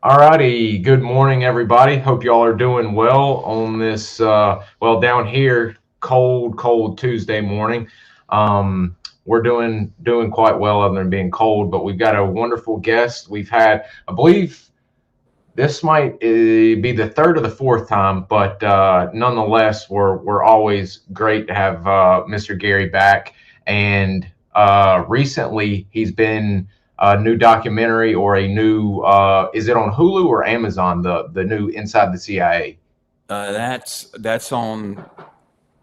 Alrighty, good morning, everybody. Hope y'all are doing well on this, down here, cold Tuesday morning. We're doing quite well, other than being cold. But we've got a wonderful guest. We've had, I believe, this might be the third or the fourth time, but nonetheless, we're always great to have Mr. Gary back. And recently, he's been a new documentary or a new is it on Hulu or Amazon? The new Inside the CIA. That's on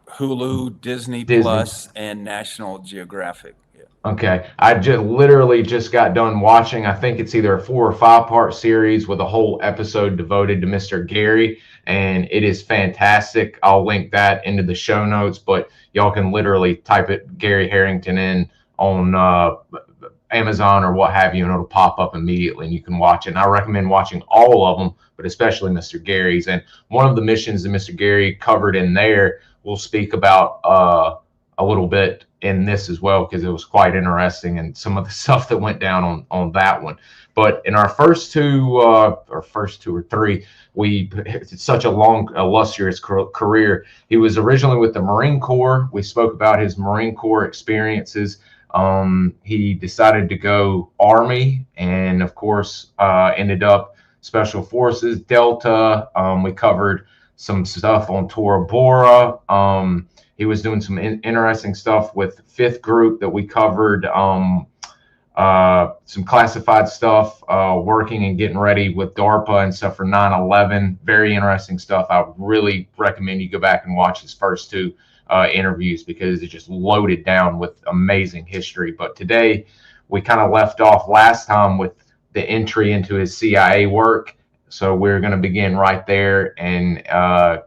Hulu, Disney Disney. Plus, and National Geographic. Yeah. Okay, I just literally just got done watching. I think it's either a 4 or 5 part series with a whole episode devoted to Mr. Gary, and it is fantastic. I'll link that into the show notes, but y'all can literally type it Gary Harrington in on Amazon or what have you, and it'll pop up immediately, and you can watch it. And I recommend watching all of them, but especially Mr. Gary's. And one of the missions that Mr. Gary covered in there, we'll speak about a little bit in this as well, because it was quite interesting and some of the stuff that went down on that one. But in our first two or three, it's such a long, illustrious career. He was originally with the Marine Corps. We spoke about his Marine Corps experiences. He decided to go Army, and of course, ended up Special Forces, Delta. We covered some stuff on Tora Bora. He was doing some interesting stuff with Fifth Group that we covered. Some classified stuff, working and getting ready with DARPA and stuff for 9/11. Very interesting stuff. I really recommend you go back and watch his first two interviews, because it's just loaded down with amazing history. But today, we kind of left off last time with the entry into his CIA work. So we're going to begin right there and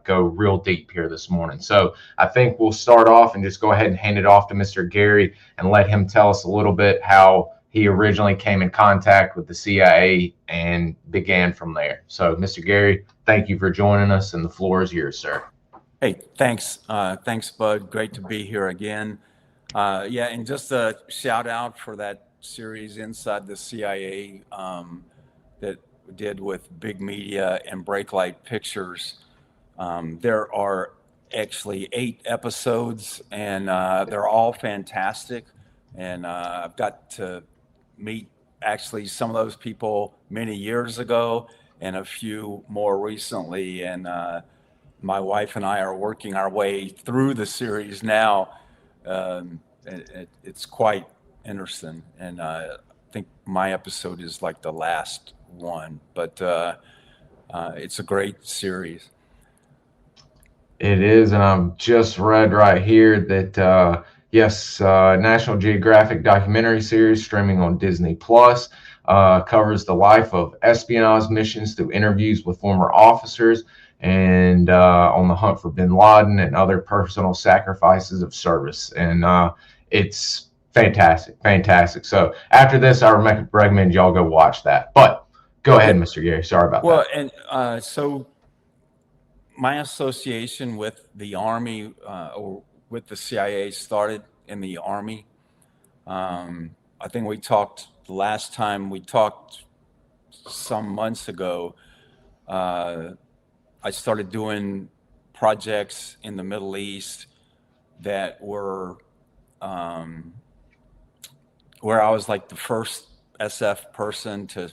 go real deep here this morning. So I think we'll start off and just go ahead and hand it off to Mr. Gary and let him tell us a little bit how he originally came in contact with the CIA and began from there. So, Mr. Gary, thank you for joining us, and the floor is yours, sir. Hey, thanks, Bud. Great to be here again. Yeah, and just a shout out for that series Inside the CIA that we did with Big Media and Breaklight Pictures. There are actually 8 episodes, and they're all fantastic. And I've got to meet actually some of those people many years ago and a few more recently. And my wife and I are working our way through the series now. It's quite interesting. And I think my episode is like the last one, but it's a great series. It is, and I've just read right here that yes, National Geographic documentary series streaming on Disney Plus covers the life of espionage missions through interviews with former officers and on the hunt for Bin Laden and other personal sacrifices of service. And it's fantastic, fantastic. So after this, I recommend y'all go watch that. But go ahead, Yeah. Mr. Gary. Sorry about Well, that. and so my association with the Army or with the CIA started in the Army. I think we talked the last time we talked some months ago. Uh, I started doing projects in the Middle East that were um, where I was like the first SF person to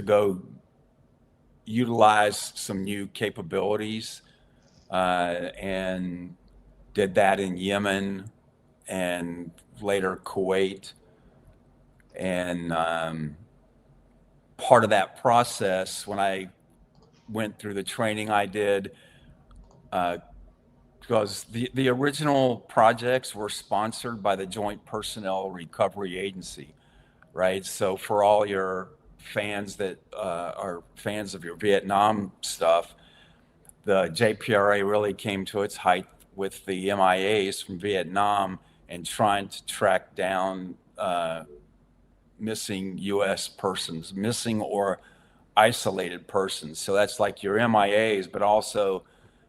go utilize some new capabilities, and did that in Yemen and later Kuwait. And part of that process, when I went through the training I did, uh, because the original projects were sponsored by the Joint Personnel Recovery Agency, right? So for all your fans that are fans of your Vietnam stuff, the JPRA really came to its height with the MIAs from Vietnam and trying to track down missing U.S. persons, missing or isolated persons. So that's like your MIAs, but also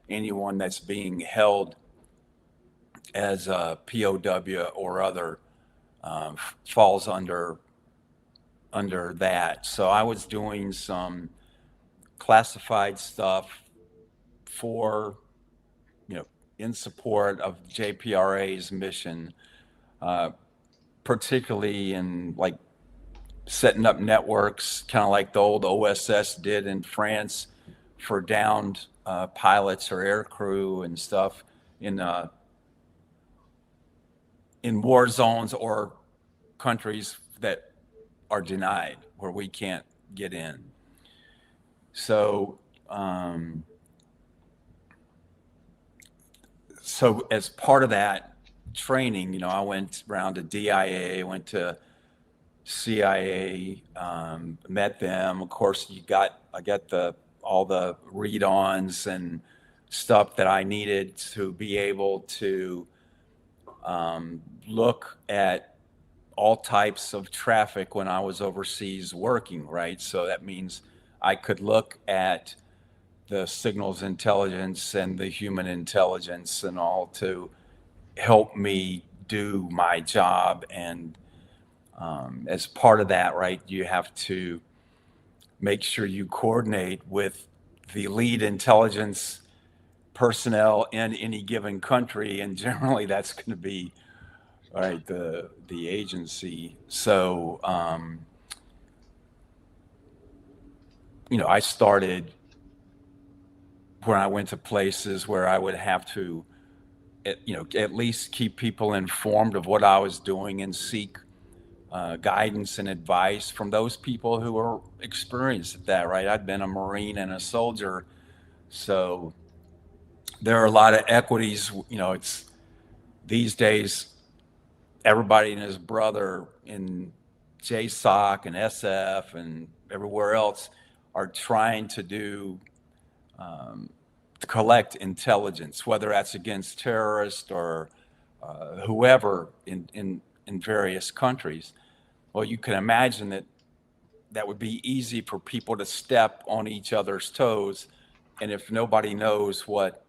anyone that's being held as a POW or other falls under under that. So I was doing some classified stuff for, in support of JPRA's mission, particularly in like setting up networks, kind of like the old OSS did in France for downed pilots or air crew and stuff in war zones or countries that are denied, where we can't get in. So, so as part of that training, I went around to DIA, went to CIA, met them. Of course, I got all the read-ons and stuff that I needed to be able to look at all types of traffic when I was overseas working, right? So that means I could look at the signals intelligence and the human intelligence and all to help me do my job. And as part of that, right, you have to make sure you coordinate with the lead intelligence personnel in any given country, and generally that's going to be right the agency. So I started when I went to places where I would have to at least keep people informed of what I was doing and seek guidance and advice from those people who are experienced at that, right? I'd been a Marine and a soldier, so there are a lot of equities. It's these days, everybody and his brother in JSOC and SF and everywhere else are trying to to collect intelligence, whether that's against terrorists or whoever in various countries. Well, you can imagine that would be easy for people to step on each other's toes. And if nobody knows what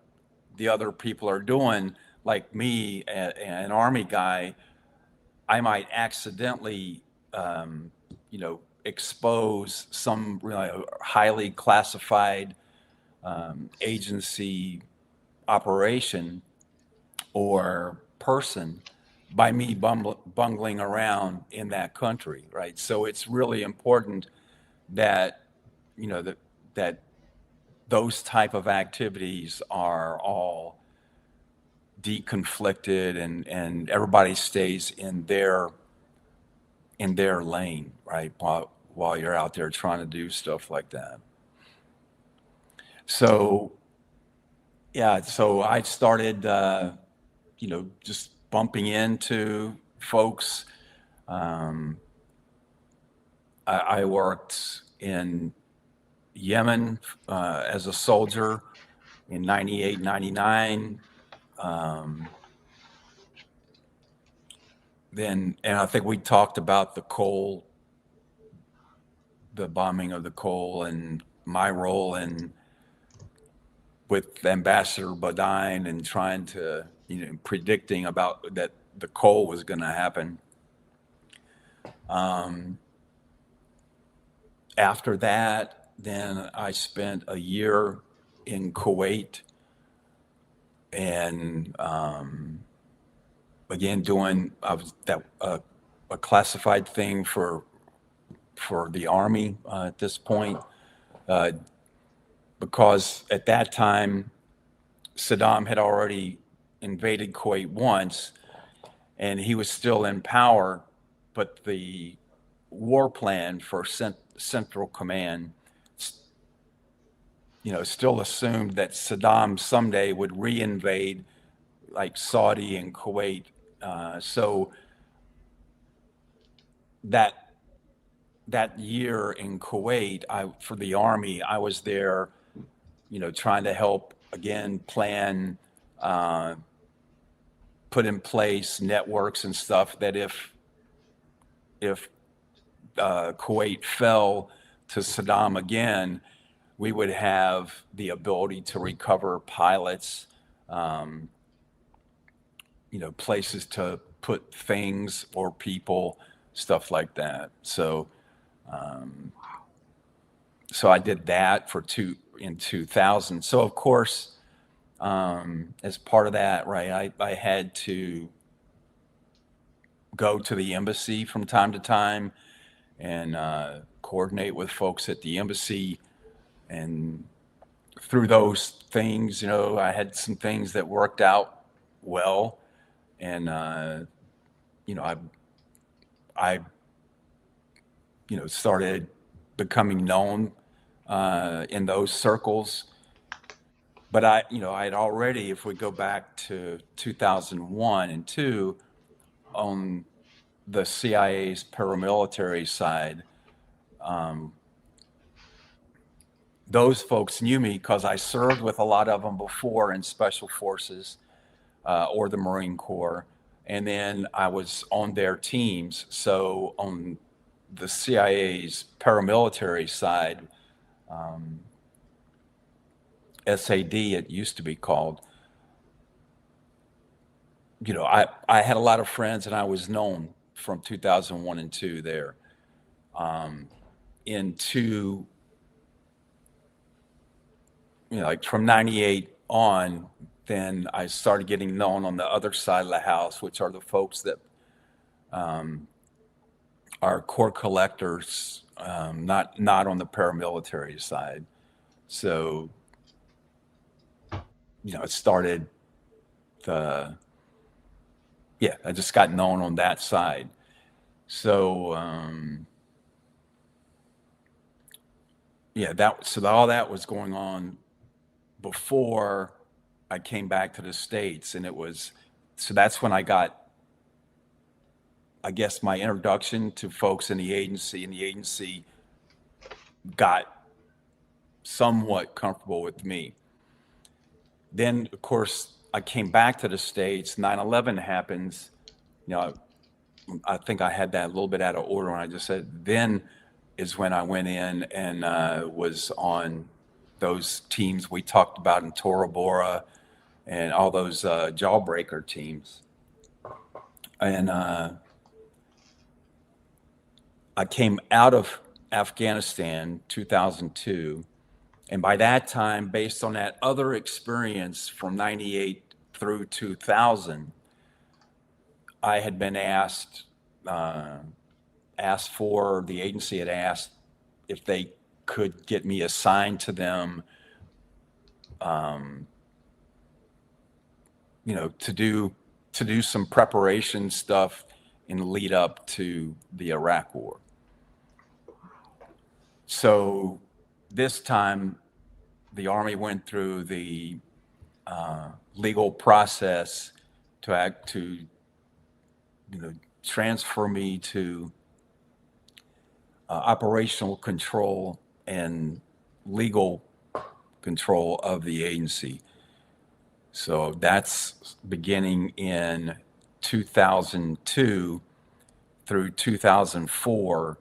the other people are doing, like me, an Army guy, I might accidentally, expose some really highly classified agency operation or person by me bungling around in that country, right? So it's really important that that those type of activities are all deconflicted and everybody stays in their lane, right? While you're out there trying to do stuff like that. So so I started just bumping into folks. I worked in Yemen as a soldier in 98, 99. And I think we talked about the bombing of the Cole, and my role with Ambassador Bodine and trying to, predicting about that the Cole was going to happen. After that, then I spent a year in Kuwait, and again doing a classified thing for the Army at this point, because at that time Saddam had already invaded Kuwait once, and he was still in power, but the war plan for Central Command, still assumed that Saddam someday would reinvade like Saudi and Kuwait. So that year in Kuwait, for the Army, I was there, trying to help again plan, put in place networks and stuff that if Kuwait fell to Saddam again, we would have the ability to recover pilots, places to put things or people, stuff like that. So So I did that in 2000. So of course, as part of that, right, I had to go to the embassy from time to time and coordinate with folks at the embassy. And through those things, I had some things that worked out well. And, I started becoming known in those circles. But I'd already, if we go back to 2001 and 2, on the CIA's paramilitary side, those folks knew me because I served with a lot of them before in Special Forces or the Marine Corps. And then I was on their teams. So on the CIA's paramilitary side, SAD, it used to be called, I had a lot of friends and I was known from 2001 and 2 there. Into, like from 98 on, then I started getting known on the other side of the house, which are the folks that are core collectors, not on the paramilitary side. So, it started I just got known on that side. So, so all that was going on before I came back to the States. And so that's when I got, I guess, my introduction to folks in the agency, and the agency got somewhat comfortable with me. Then, of course, I came back to the States. 9/11 happens. I think I had that a little bit out of order when I just said, then is when I went in and was on those teams we talked about in Tora Bora and all those jawbreaker teams. And I came out of Afghanistan 2002. And by that time, based on that other experience from 98 through 2000, I had been asked for, the agency had asked if they could get me assigned to them, to do some preparation stuff in the lead up to the Iraq War. So this time, the Army went through the legal process to transfer me to operational control and legal control of the agency. So that's beginning in 2002 through 2004.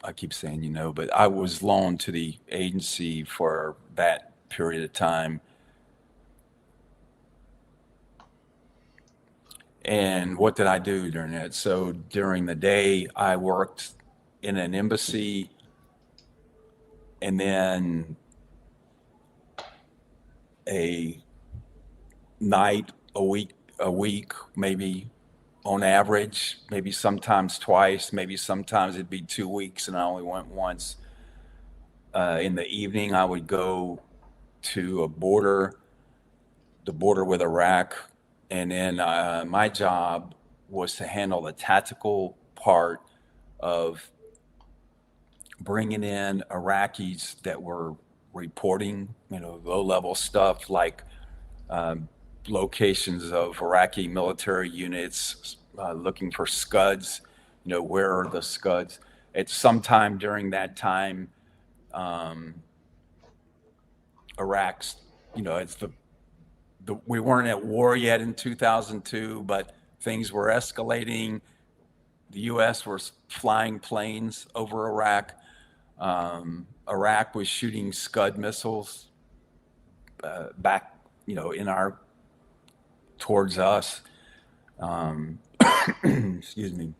I keep saying, but I was loaned to the agency for that period of time. And what did I do during that? So during the day, I worked in an embassy, and then a night a week, maybe on average, maybe sometimes twice, maybe sometimes it'd be 2 weeks and I only went once. In the evening, I would go to the border with Iraq. And then my job was to handle the tactical part of bringing in Iraqis that were reporting, low-level stuff like locations of Iraqi military units, looking for scuds. Where are the scuds? It's sometime during that time, Iraq's, it's we weren't at war yet in 2002, but things were escalating. The U.S. was flying planes over Iraq. Iraq was shooting Scud missiles back, towards us. Excuse me.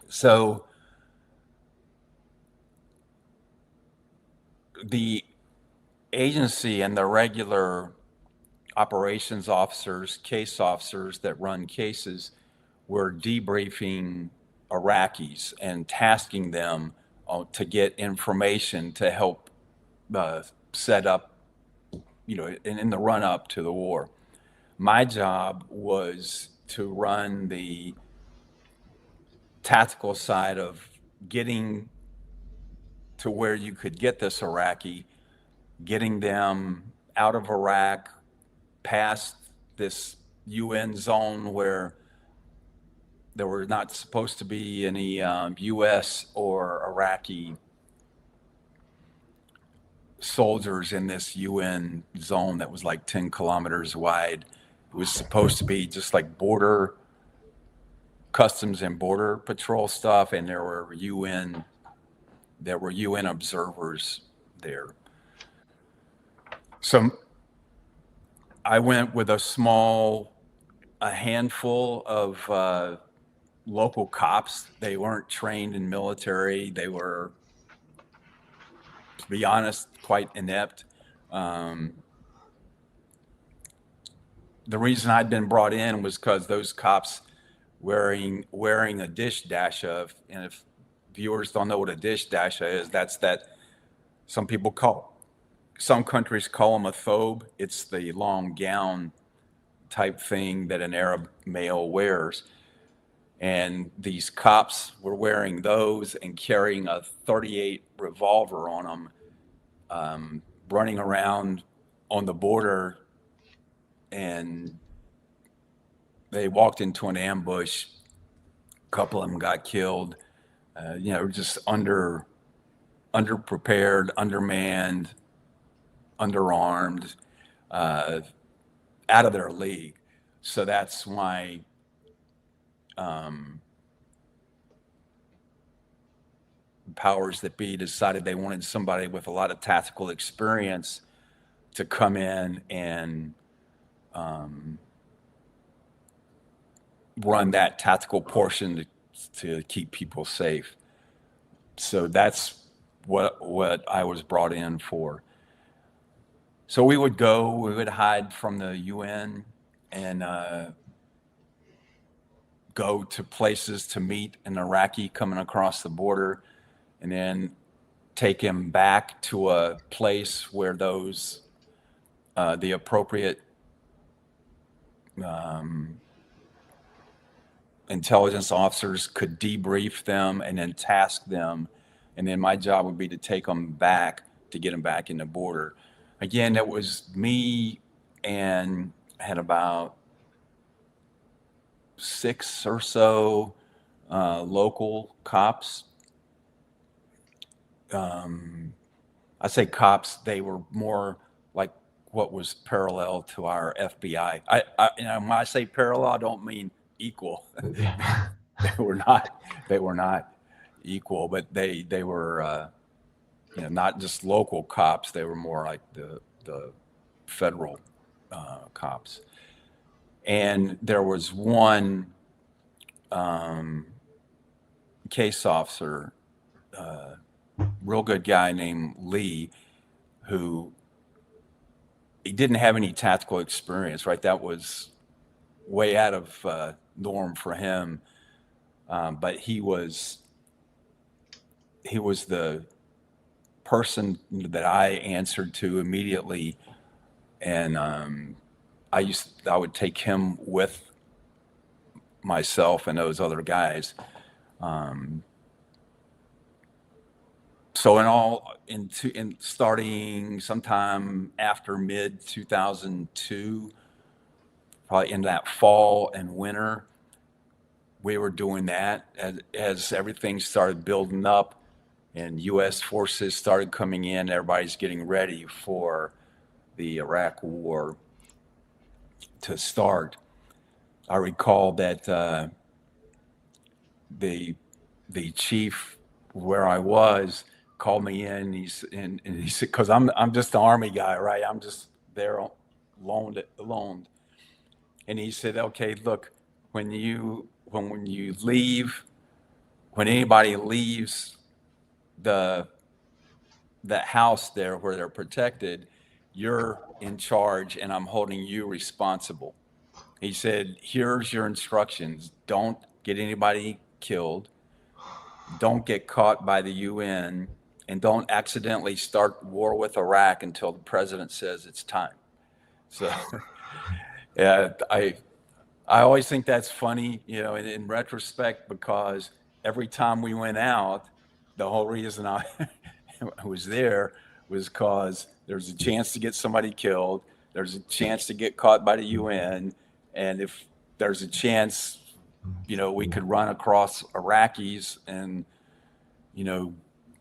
So the agency and the regular operations officers, case officers that run cases were debriefing Iraqis and tasking them to get information to help set up, in the run up to the war. My job was to run the tactical side of getting to where you could get this Iraqi, getting them out of Iraq, past this UN zone where there were not supposed to be any U.S. or Iraqi soldiers in this UN zone that was like 10 kilometers wide. It was supposed to be just like border customs and border patrol stuff, and there were UN observers there. So I went with a handful of local cops. They weren't trained in military. They were, to be honest, quite inept. The reason I'd been brought in was because those cops wearing a dish dasha, and if viewers don't know what a dish dasha is, that's that some countries call them a thobe. It's the long gown type thing that an Arab male wears. And these cops were wearing those and carrying a .38 revolver on them, running around on the border, and they walked into an ambush. A couple of them got killed. Just underprepared, undermanned, underarmed, out of their league. So that's why powers that be decided they wanted somebody with a lot of tactical experience to come in and run that tactical portion to keep people safe. So that's what I was brought in for. So we would hide from the UN and go to places to meet an Iraqi coming across the border, and then take him back to a place where those the appropriate intelligence officers could debrief them and then task them. And then my job would be to take them back to get them back in the border. Again, that was me, and had about 6 or so local cops. I say cops, they were more like what was parallel to our FBI. When I say parallel, I don't mean equal. They were not equal, but they were not just local cops. They were more like the federal cops. And there was one case officer, real good guy named Lee, who he didn't have any tactical experience, right? That was way out of norm for him. But he was the person that I answered to immediately. And I would take him with myself and those other guys. So in starting sometime after mid 2002, probably in that fall and winter, we were doing that as everything started building up and U.S. forces started coming in. Everybody's getting ready for the Iraq War to start. I recall that the chief where I was called me in. He said, because I'm just the Army guy, right? I'm just there alone. And he said, okay, look, when you when anybody leaves the house there where they're protected, you're in charge and I'm holding you responsible. He said, here's your instructions. Don't get anybody killed. Don't get caught by the UN, and don't accidentally start war with Iraq until the president says it's time. So yeah, I always think that's funny, in retrospect, because every time we went out, the whole reason I was there was because there's a chance to get somebody killed. There's a chance to get caught by the UN. And if there's a chance, we could run across Iraqis and,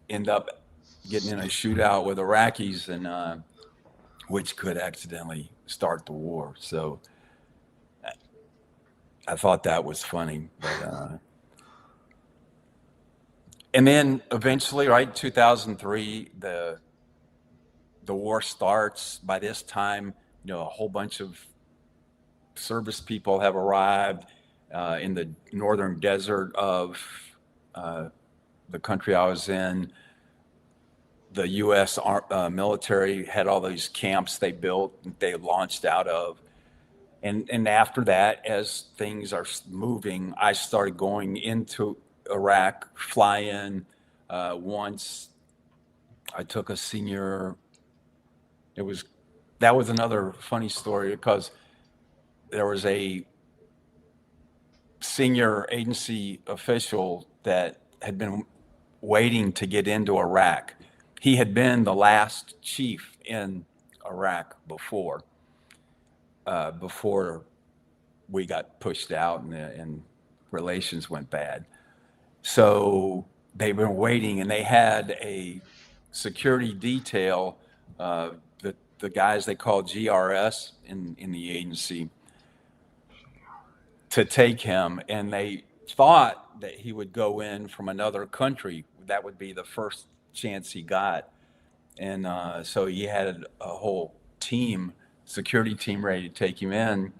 end up getting in a shootout with Iraqis, and which could accidentally start the war. So I thought that was funny. But, and then eventually, right, 2003, the war starts. By this time, a whole bunch of service people have arrived in the northern desert of the country I was in. The U.S. military had all these camps they built, they launched out of. And after that, as things are moving, I started going into Iraq, fly in. Once I took a senior, that was another funny story, because there was a senior agency official that had been waiting to get into Iraq. He had been the last chief in Iraq before we got pushed out and relations went bad. So they've been waiting, and they had a security detail, the guys they call GRS in the agency, to take him. And they thought that he would go in from another country. That would be the first chance he got. And so he had a whole security team ready to take him in.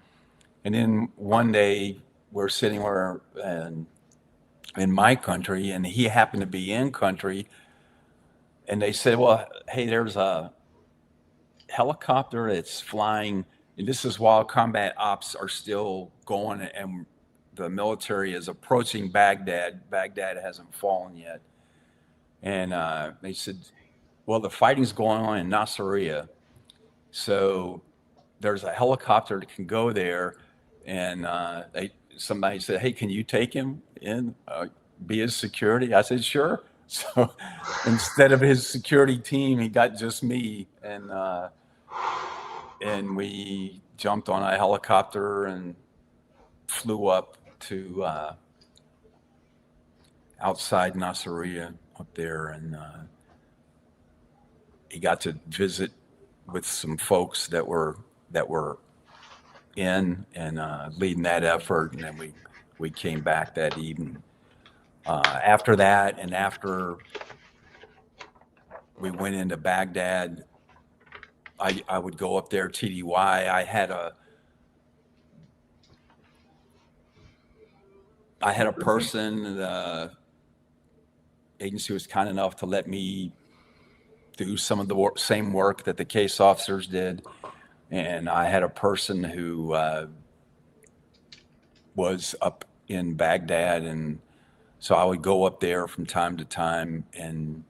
And then one day we're sitting in my country, and he happened to be in country, and they said, well, hey, there's a helicopter that's flying, and this is while combat ops are still going, and the military is approaching Baghdad. Baghdad hasn't fallen yet. And they said, well, the fighting's going on in Nasiriyah, so there's a helicopter that can go there. And somebody said, hey, can you take him in, be his security? I said, sure. So instead of his security team, he got just me. And we jumped on a helicopter and flew up to outside Nasiriyah up there. And he got to visit with some folks that were in and leading that effort. And then we came back that evening. After that, and after we went into Baghdad, I would go up there, TDY. I had a person, the agency was kind enough to let me do some of the same work that the case officers did. And I had a person who was up in Baghdad, and so I would go up there from time to time and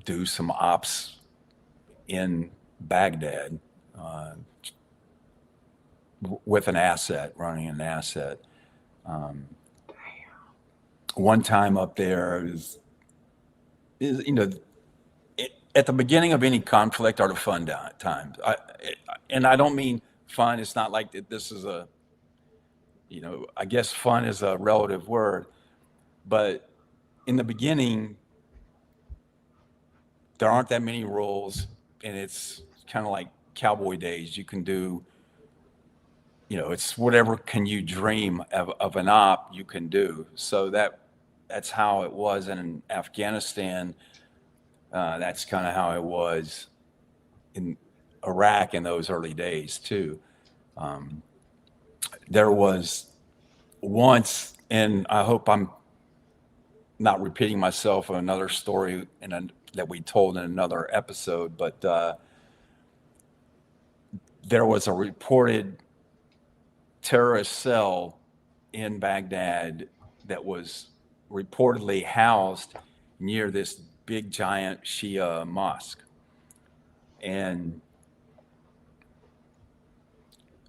do some ops in Baghdad with an asset, running an asset. One time up there at the beginning of any conflict are the fun times. And I don't mean fun. It's not like this is I guess fun is a relative word, but in the beginning, there aren't that many rules, and it's kind of like cowboy days. You can do, it's whatever can you dream of an op you can do. So that's how it was in Afghanistan. That's kind of how it was in Iraq in those early days too. There was once, and I hope I'm not repeating myself on another story that we told in another episode, but there was a reported terrorist cell in Baghdad that was reportedly housed near this big giant Shia mosque. And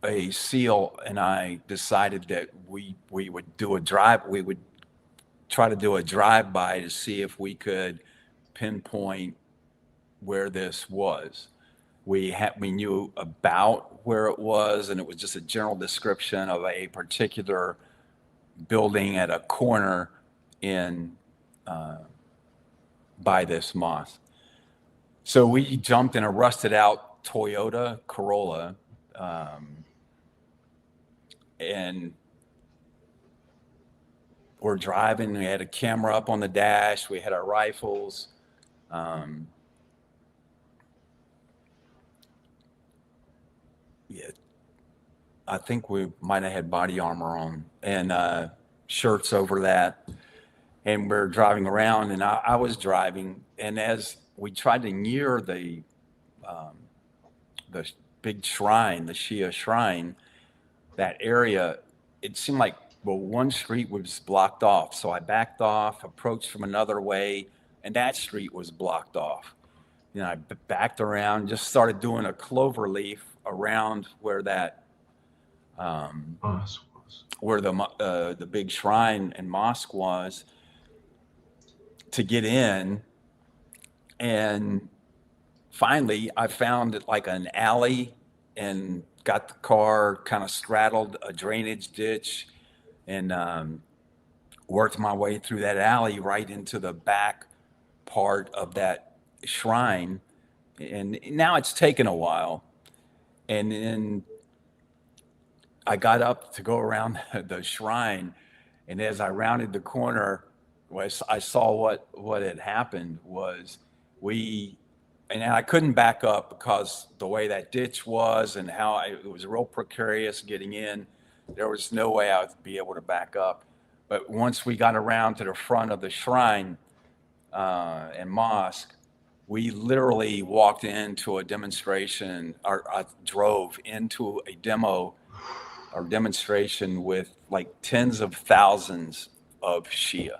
a SEAL and I decided that we would try to do a drive-by to see if we could pinpoint where this was. We knew about where it was, and it was just a general description of a particular building at a corner by this mosque. So we jumped in a rusted out Toyota Corolla, and we're driving. We had a camera up on the dash. We had our rifles. Yeah, I think we might have had body armor on and shirts over that. And we're driving around, and I was driving. And as we tried to near the big shrine, the Shia shrine, that area, it seemed like, well, one street was blocked off. So I backed off, approached from another way, and that street was blocked off. You know, I backed around, just started doing a clover leaf around where that where the big shrine and mosque was, to get in. And finally I found it like an alley and got the car, kind of straddled a drainage ditch, and worked my way through that alley right into the back part of that shrine. And now it's taken a while. And then I got up to go around the shrine, and as I rounded the corner, I saw what had happened was and I couldn't back up because the way that ditch was and how it was real precarious getting in. There was no way I would be able to back up. But once we got around to the front of the shrine and mosque, we literally walked into a demonstration, or I drove into a demonstration with like tens of thousands of Shia.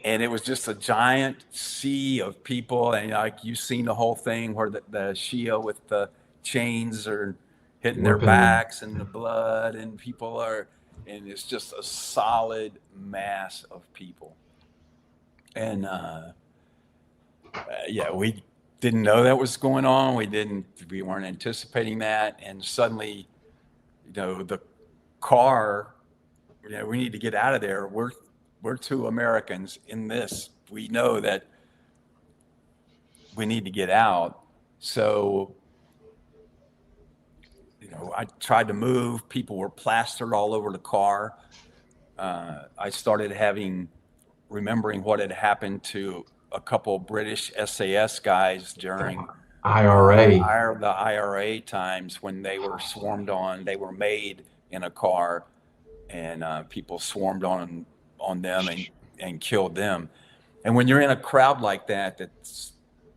And it was just a giant sea of people. And like, you've seen the whole thing where the Shia with the chains are hitting their backs and the blood, and and it's just a solid mass of people. And we didn't know that was going on. We weren't anticipating that. And suddenly, the car, we need to get out of there. We're two Americans in this. We know that we need to get out. So, I tried to move. People were plastered all over the car. I started remembering what had happened to a couple of British SAS guys during the IRA times, when they were swarmed on. They were made in a car, and people swarmed on them and killed them. And when you're in a crowd like that, that's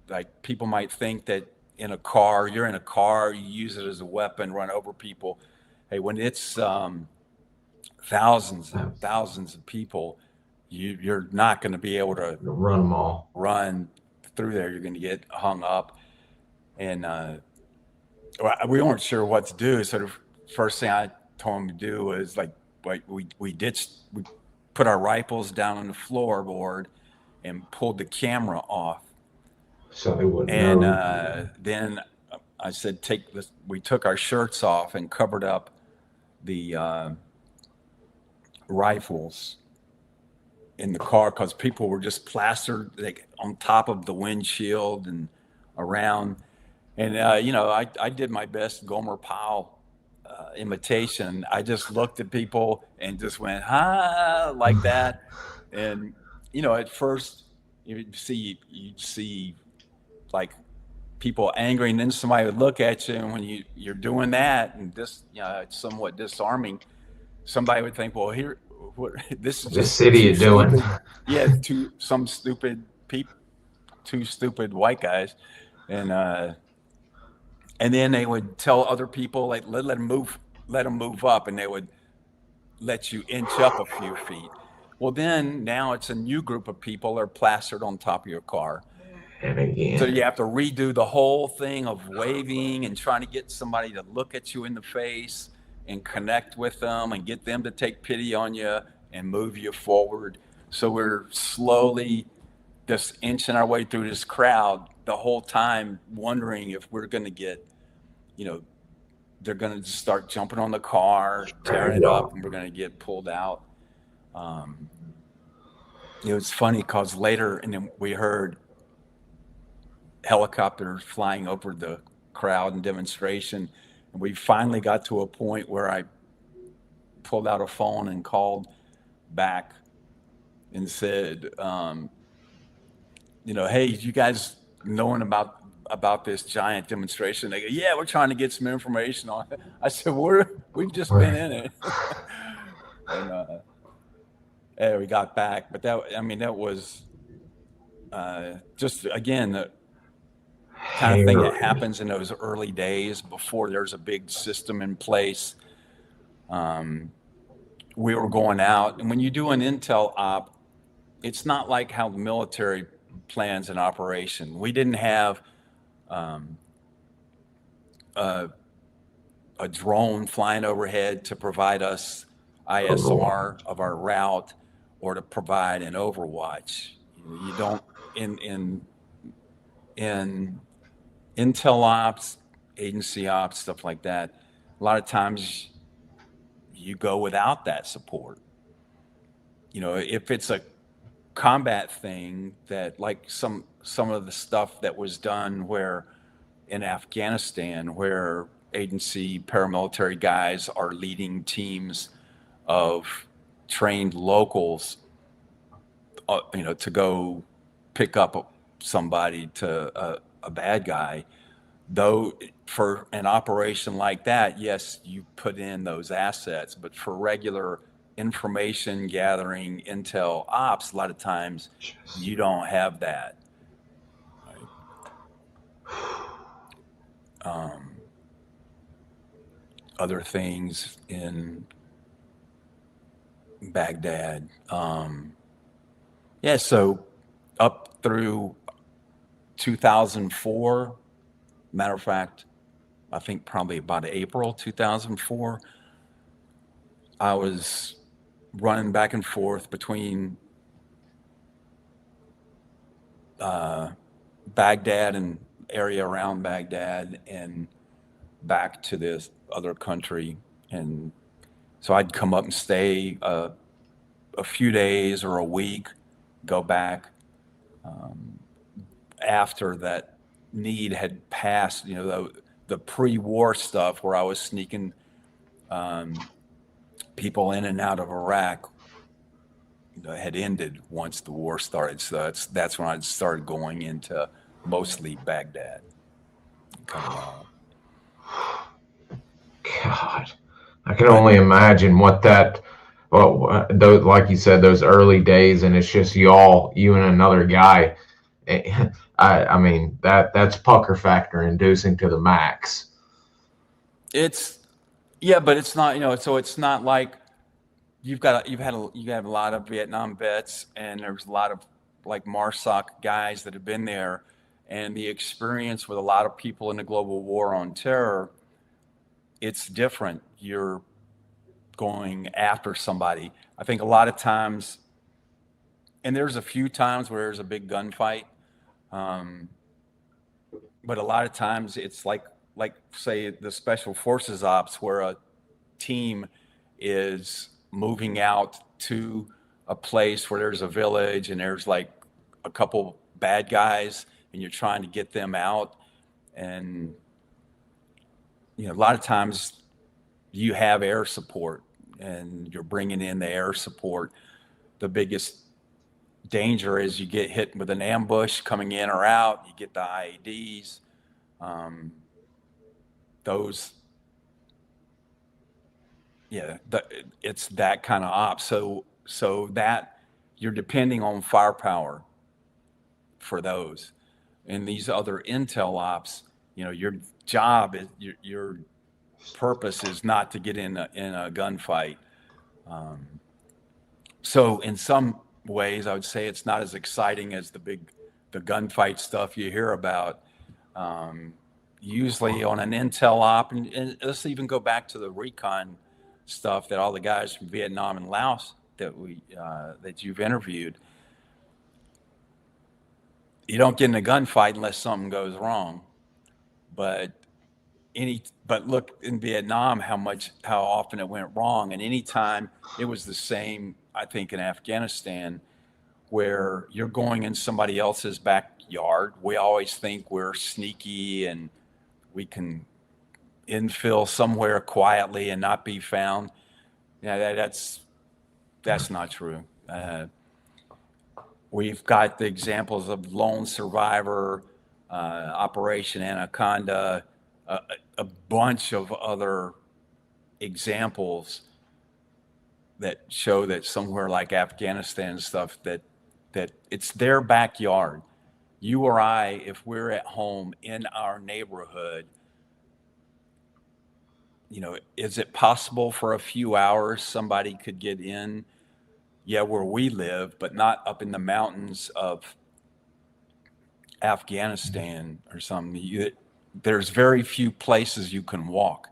like, people might think that you're in a car, you use it as a weapon, run over people. Hey, when it's thousands and thousands of people, you're not going to be able to run them all. Run through there. You're going to get hung up. And we weren't sure what to do. So the first thing I told them to do was we put our rifles down on the floorboard and pulled the camera off. So they wouldn't know. And then I said, we took our shirts off and covered up the rifles in the car, because people were just plastered on top of the windshield and around. And, I did my best Gomer Pyle imitation. I just looked at people and just went, like that. And, at first you'd see like people angry, and then somebody would look at you, and when you're doing that, and this, it's somewhat disarming. somebody would think, well, here, what, this is This just city two is doing. stupid, yeah, some stupid people, two stupid white guys, and then they would tell other people, like, let them move up, and they would let you inch up a few feet. Well, then now it's a new group of people are plastered on top of your car. And So you again, have to redo the whole thing of waving and trying to get somebody to look at you in the face and connect with them and get them to take pity on you and move you forward. So we're slowly just inching our way through this crowd the whole time, wondering if we're going to get, you know, they're going to just start jumping on the car, tearing it up, and we're going to get pulled out. It was funny because later, and then we heard helicopters flying over the crowd and demonstration. And we finally got to a point where I pulled out a phone and called back and said, hey, you guys knowing about this giant demonstration? They go, yeah, we're trying to get some information on it. I said, we've just been in it. And we got back, but that was just, again, the kind of thing that happens in those early days before there's a big system in place. We were going out, and when you do an intel op, it's not like how the military plans an operation. We didn't have a drone flying overhead to provide us ISR of our route or to provide an overwatch. You don't in intel ops, agency ops, stuff like that. A lot of times you go without that support. If it's a combat thing, that like some of the stuff that was done where in Afghanistan, where agency paramilitary guys are leading teams of trained locals, to go pick up somebody to a bad guy. Though for an operation like that, yes, you put in those assets, but for regular information gathering, intel ops, a lot of times you don't have that. Right? Other things in Baghdad. So up through 2004, matter of fact, I think probably about April 2004, I was running back and forth between Baghdad and area around Baghdad and back to this other country. And so I'd come up and stay a few days or a week, go back after that need had passed, the pre-war stuff where I was sneaking people in and out of Iraq had ended once the war started. So that's when I started going into mostly Baghdad. God, I can only imagine what that, those, like you said, those early days, and it's just you and another guy. I mean, that's pucker factor inducing to the max. But it's not, so it's not like you have a lot of Vietnam vets, and there's a lot of like MARSOC guys that have been there, and the experience with a lot of people in the global war on terror, it's different. You're going after somebody. I think a lot of times, and there's a few times where there's a big gunfight, but a lot of times it's like say the special forces ops, where a team is moving out to a place where there's a village and there's like a couple bad guys and you're trying to get them out. And a lot of times you have air support and you're bringing in the air support. The biggest danger is you get hit with an ambush coming in or out, you get the IEDs. yeah, it's that kind of op. So that you're depending on firepower for those. And these other intel ops, your job is your purpose is not to get in a gunfight. So in some ways, I would say it's not as exciting as the gunfight stuff you hear about. Usually on an intel op, and let's even go back to the recon stuff that all the guys from Vietnam and Laos that you've interviewed. You don't get in a gunfight unless something goes wrong. But look in Vietnam how often it went wrong, and anytime it was the same. I think in Afghanistan, where you're going in somebody else's backyard, we always think we're sneaky and we can infill somewhere quietly and not be found. Yeah, that's not true. We've got the examples of Lone Survivor, Operation Anaconda, a bunch of other examples that show that somewhere like Afghanistan and stuff, that it's their backyard. You or I, if we're at home in our neighborhood, is it possible for a few hours somebody could get in? Yeah, where we live, but not up in the mountains of Afghanistan or something. There's very few places you can walk,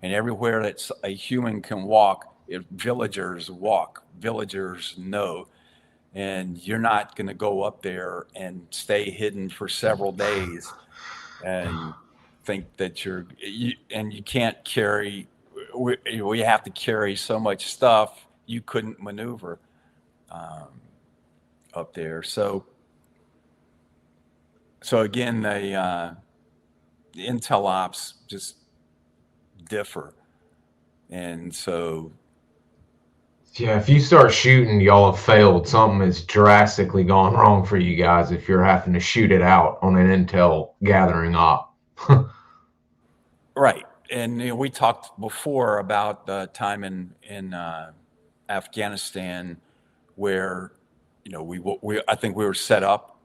and everywhere that a human can walk, villagers walk. Villagers know, and you're not going to go up there and stay hidden for several days and think that you can't carry. We have to carry so much stuff you couldn't maneuver up there. So again, the intel ops just differ, and so Yeah, if you start shooting, y'all have failed. Something has drastically gone wrong for you guys if you're having to shoot it out on an intel gathering op. right. And we talked before about the time in Afghanistan where I think we were set up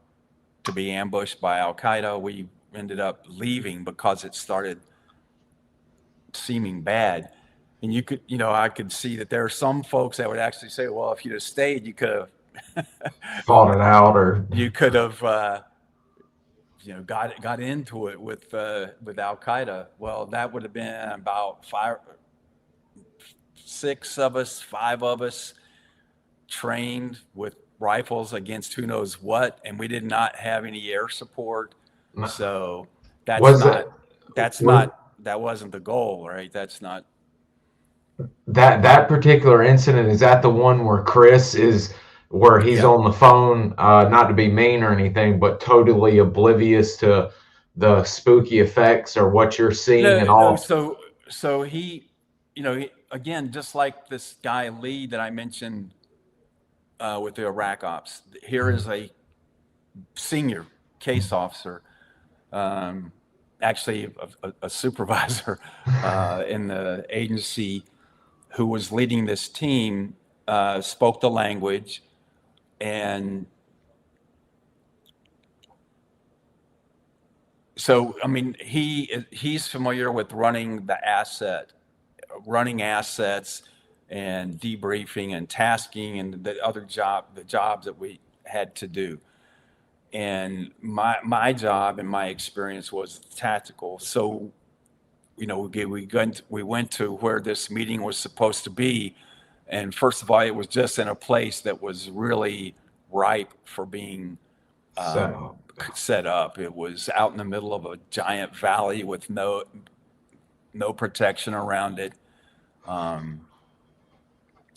to be ambushed by Al Qaeda. We ended up leaving because it started seeming bad. And I could see that there are some folks that would actually say, well, if you'd have stayed, you could have Fought it out, or you could have got into it with Al Qaeda. Well, that would have been about 5 of us trained with rifles against who knows what, and we did not have any air support. So that wasn't the goal, right? That's not that particular incident. Is that the one where Chris is where he's Yeah. on the phone, not to be mean or anything, but totally oblivious to the spooky effects or what you're seeing and no. all? So he, again, just like this guy Lee that I mentioned with the Iraq ops. Here is a senior case officer, actually a supervisor in the agency, who was leading this team, spoke the language, and so he's familiar with running assets and debriefing and tasking and the jobs that we had to do. And my job and my experience was tactical. So, we went to where this meeting was supposed to be. And first of all, it was just in a place that was really ripe for being set up. It was out in the middle of a giant valley with no protection around it. And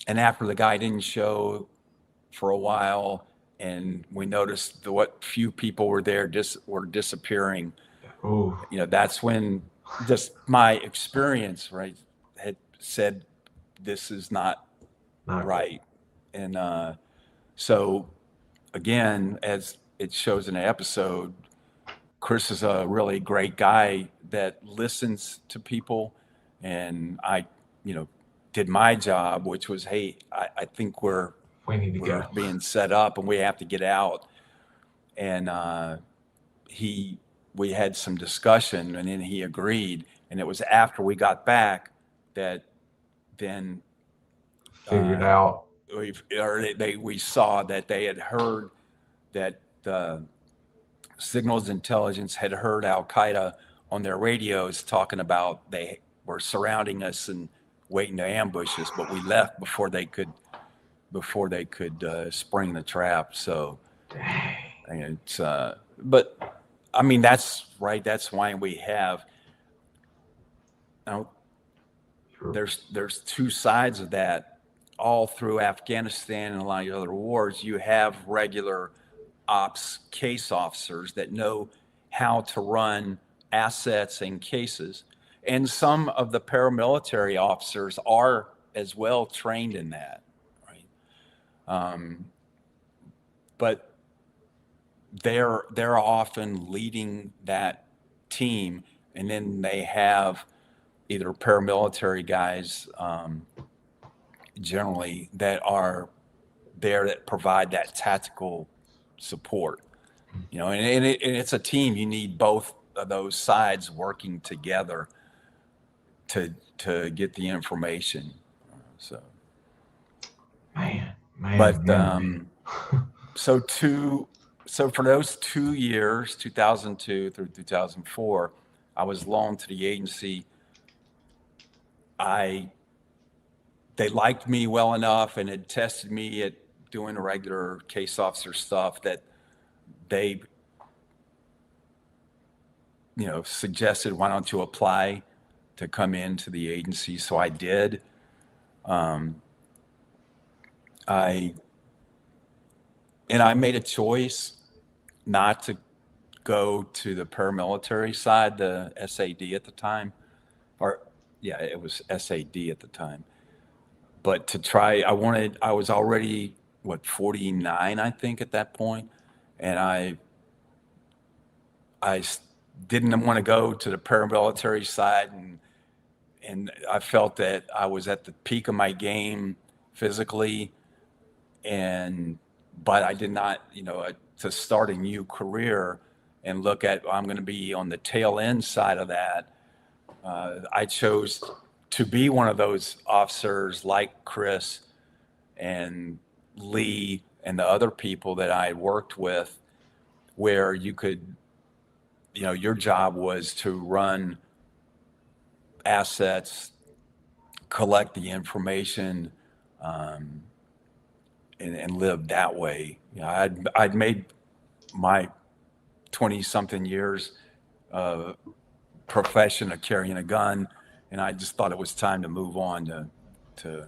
after the guy didn't show for a while, and we noticed what few people were there were disappearing. Ooh. That's when just my experience, right, had said this is not right. And so again, as it shows in the episode, Chris is a really great guy that listens to people, and I did my job, which was, hey, I think We need to we're go. being set up and we have to get out. And we had some discussion, and then he agreed. And it was after we got back that then Figured out. we saw that they had heard that the signals intelligence had heard Al Qaeda on their radios talking about they were surrounding us and waiting to ambush us, but we left before they could spring the trap. So it's but I mean, that's right. That's why we have, you know, there's two sides of that. All through Afghanistan and a lot of other wars, you have regular ops case officers that know how to run assets and cases. And some of the paramilitary officers are as well trained in that, right? But they're often leading that team, and then they have either paramilitary guys, generally, that are there that provide that tactical support. You know, and it's a team. You need both of those sides working together to get the information. So, Man. So for those 2 years, 2002 through 2004, I was loaned to the agency. They liked me well enough and had tested me at doing the regular case officer stuff that they, suggested, why don't you apply to come into the agency? So I did. I made a choice not to go to the paramilitary side, the SAD at the time, it was SAD at the time. But to try, I was already 49, I think, at that point, and I didn't want to go to the paramilitary side, and I felt that I was at the peak of my game physically, but I did not, to start a new career and look at, I'm going to be on the tail end side of that. I chose to be one of those officers like Chris and Lee and the other people that I worked with, where you could, your job was to run assets, collect the information, and live that way. I'd made my 20-something years profession of carrying a gun, and I just thought it was time to move on to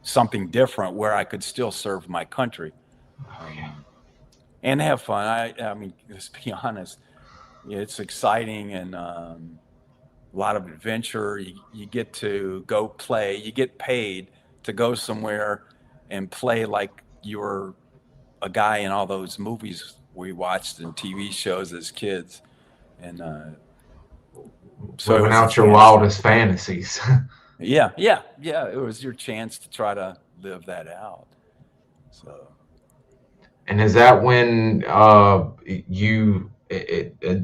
something different where I could still serve my country and have fun. I mean, let's be honest, it's exciting and a lot of adventure. You get to go play. You get paid to go somewhere and play like you're a guy in all those movies we watched and TV shows as kids. And so living out your wildest fantasies. Yeah. It was your chance to try to live that out. So. And is that when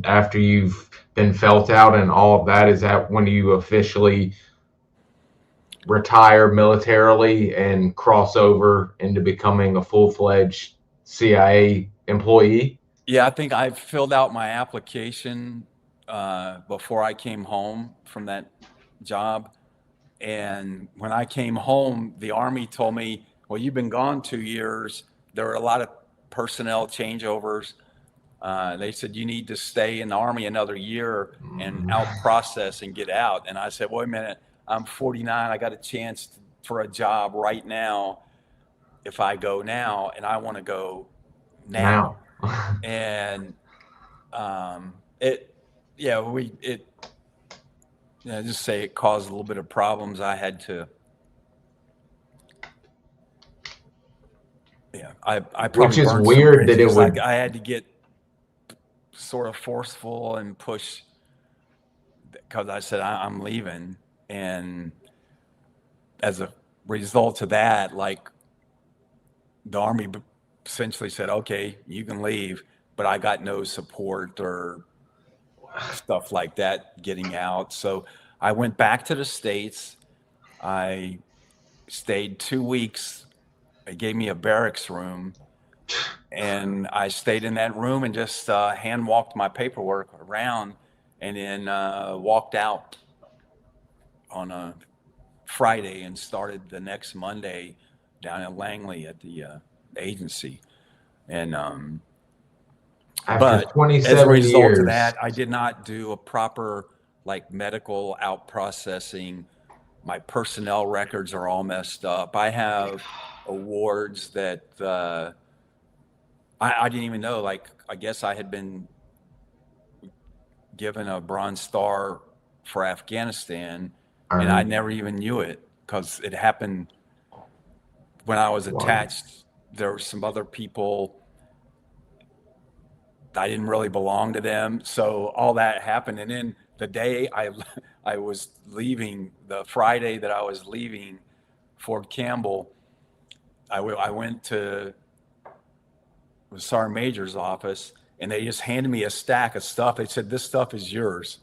after you've been felt out and all of that, is that when you officially retire militarily and cross over into becoming a full-fledged CIA employee? Yeah, I think I filled out my application before I came home from that job. And when I came home, the Army told me, well, you've been gone 2 years. There were a lot of personnel changeovers. They said, you need to stay in the Army another year and out process and get out. And I said, wait a minute, I'm 49. I got a chance for a job right now if I go now, and I want to go now. And just say it caused a little bit of problems. I had to, I probably, which is weird that it would. I had to get sort of forceful and push, because I said I'm leaving, and as a result of that, like the Army essentially said, okay, you can leave, but I got no support or stuff like that getting out. So I went back to the States. I stayed 2 weeks. They gave me a barracks room, and I stayed in that room and just hand walked my paperwork around, and then walked out on a Friday and started the next Monday down in Langley at the agency. And After but as a 27 result of years. that, I did not do a proper like medical out processing. My personnel records are all messed up. I have awards that I didn't even know. Like, I guess I had been given a Bronze Star for Afghanistan, and I never even knew it because it happened when I was attached. There were some other people. I didn't really belong to them. So all that happened. And then the day I was leaving, the Friday that I was leaving Fort Campbell, I went to the Sergeant Major's office, and they just handed me a stack of stuff. They said, this stuff is yours.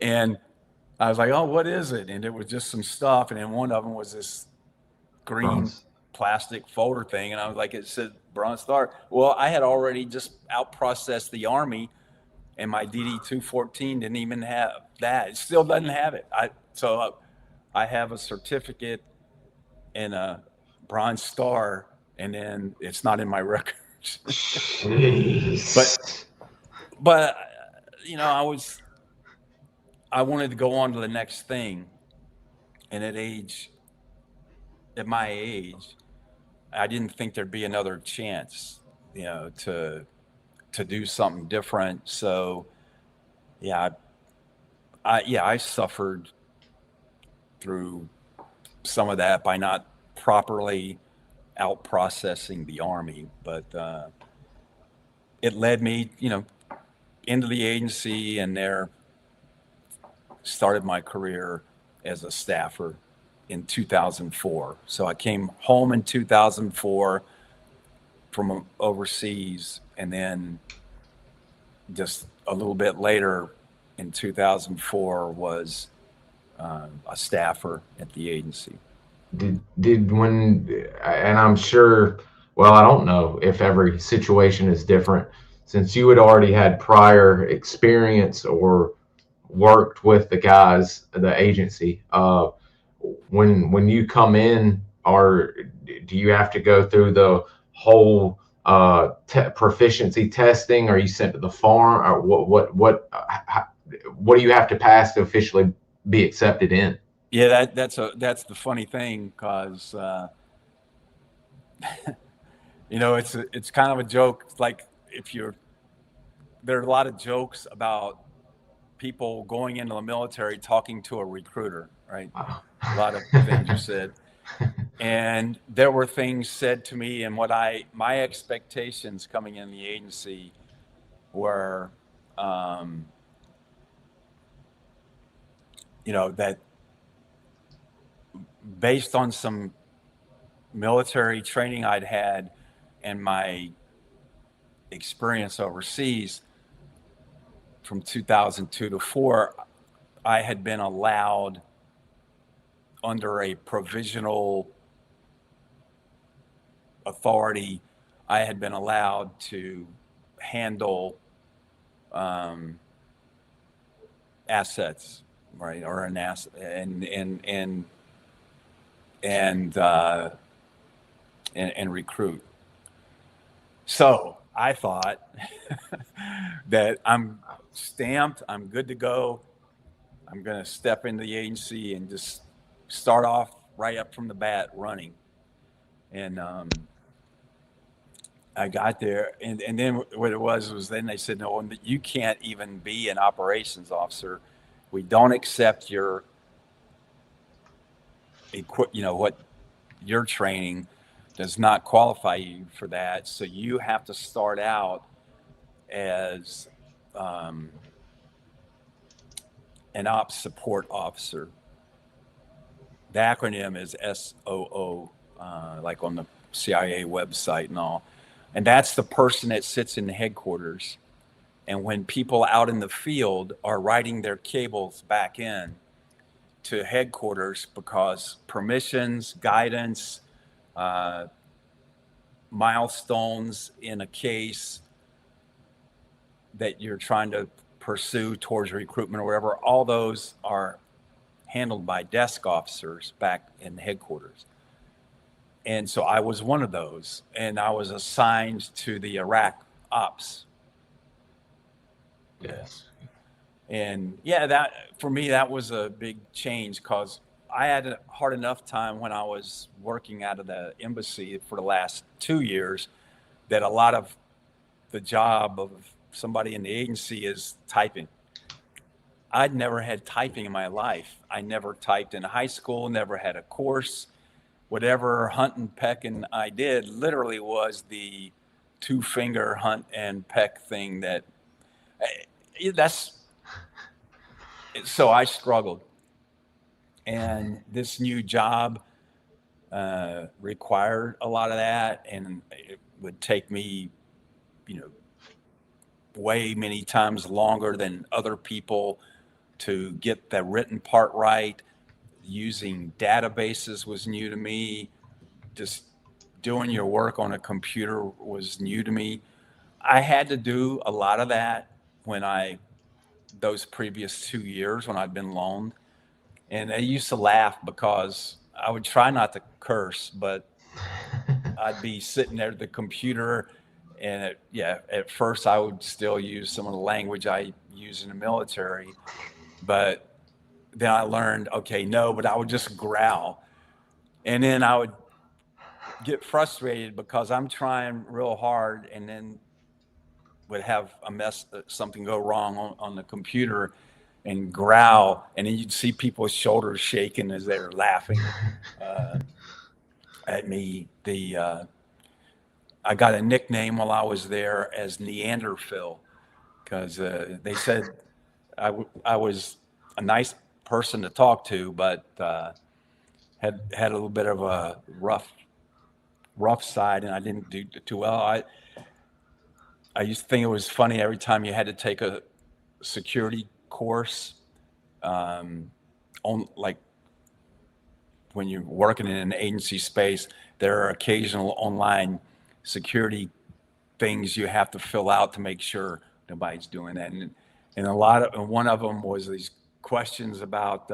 And I was like, oh, what is it? And it was just some stuff. And then one of them was this green plastic folder thing. And I was like, it said Bronze Star. Well, I had already just out processed the Army, and my DD-214 didn't even have that. It still doesn't have it. So I have a certificate and a Bronze Star, and then it's not in my records. But you know, I wanted to go on to the next thing, and at my age, I didn't think there'd be another chance, you know, to do something different. So yeah, I suffered through some of that by not properly out processing the Army, but it led me, you know, into the agency, and there started my career as a staffer in 2004. So I came home in 2004 from overseas, and then just a little bit later in 2004 was a staffer at the agency. Did when, and I'm sure, well, I don't know if every situation is different, since you had already had prior experience or worked with the guys, the agency. When you come in, or do you have to go through the whole proficiency testing? Are you sent to the farm, or what do you have to pass to officially be accepted in? Yeah, that's the funny thing, because you know, it's kind of a joke. Like, there are a lot of jokes about people going into the military talking to a recruiter, right? A lot of things are said. And there were things said to me, and my expectations coming in the agency were, you know, that based on some military training I'd had and my experience overseas from 2002 to 4, I had been allowed under a provisional authority. I had been allowed to handle assets, right, or an asset, and recruit. So I thought that I'm stamped, I'm good to go. I'm going to step into the agency and just start off right up from the bat running. And I got there, and then what it was then they said, no, you can't even be an operations officer. We don't accept your you know, what your training does not qualify you for that. So you have to start out as an ops support officer. The acronym is SOO, like on the CIA website and all. And that's the person that sits in the headquarters. And when people out in the field are writing their cables back in to headquarters because permissions, guidance, uh, milestones in a case that you're trying to pursue towards recruitment or whatever, all those are handled by desk officers back in headquarters. And so I was one of those, and I was assigned to the Iraq ops. Yes. And yeah, that for me, that was a big change because I had a hard enough time when I was working out of the embassy for the last 2 years that a lot of the job of somebody in the agency is typing. I'd never had typing in my life. I never typed in high school, never had a course. Whatever hunting, pecking I did literally was the 2-finger hunt and peck thing that's, so I struggled. And this new job required a lot of that. And it would take me, way many times longer than other people to get the written part right. Using databases was new to me. Just doing your work on a computer was new to me. I had to do a lot of that those previous 2 years when I'd been loaned. And I used to laugh because I would try not to curse, but I'd be sitting there at the computer. And at first I would still use some of the language I use in the military, but then I learned, okay, no, but I would just growl. And then I would get frustrated because I'm trying real hard and then would have something go wrong on the computer and growl. And then you'd see people's shoulders shaking as they're laughing at me. I got a nickname while I was there as Neanderthal because they said I was a nice person to talk to, but had a little bit of a rough side, and I didn't do too well. I used to think it was funny every time you had to take a security course, on like when you're working in an agency space, there are occasional online security things you have to fill out to make sure nobody's doing that. And one of them was these questions about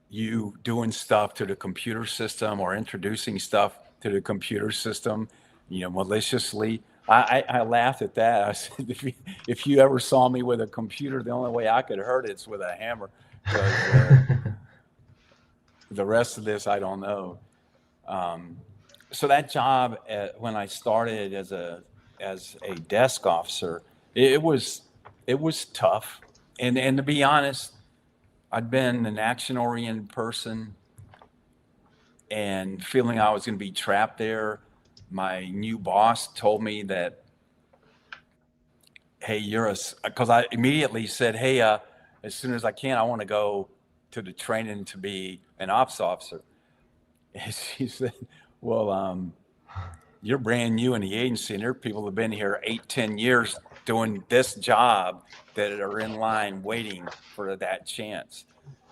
you doing stuff to the computer system or introducing stuff to the computer system, maliciously. I laughed at that. I said, if you ever saw me with a computer, the only way I could hurt it's with a hammer. The rest of this, I don't know. So that job, when I started as a desk officer, it was tough. And to be honest, I'd been an action-oriented person and feeling I was going to be trapped there. My new boss told me that, hey, because I immediately said, hey, as soon as I can, I want to go to the training to be an ops officer. And she said, well, you're brand new in the agency, and there are people that have been here 8-10 years doing this job that are in line waiting for that chance.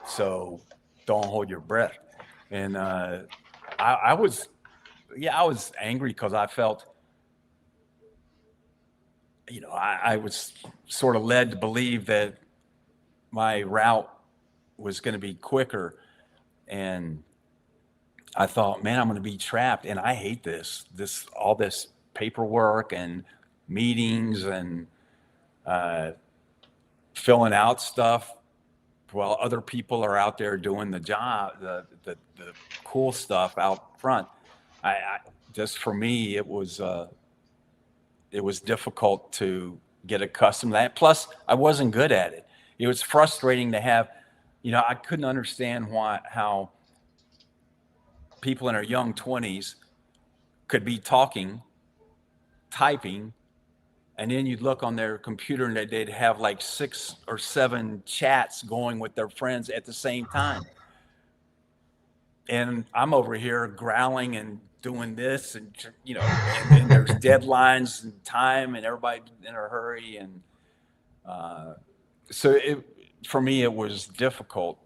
So don't hold your breath. And I was angry because I felt, I was sort of led to believe that my route was going to be quicker. And I thought, man, I'm going to be trapped. And I hate all this paperwork and meetings and filling out stuff while other people are out there doing the job, the cool stuff out front. Just for me, it was difficult to get accustomed to that. Plus, I wasn't good at it. It was frustrating to have, I couldn't understand how people in their young 20s could be talking, typing, And then you'd look on their computer and they'd have like 6 or 7 chats going with their friends at the same time. And I'm over here growling and doing this, and and there's deadlines and time, and everybody in a hurry, and so for me it was difficult.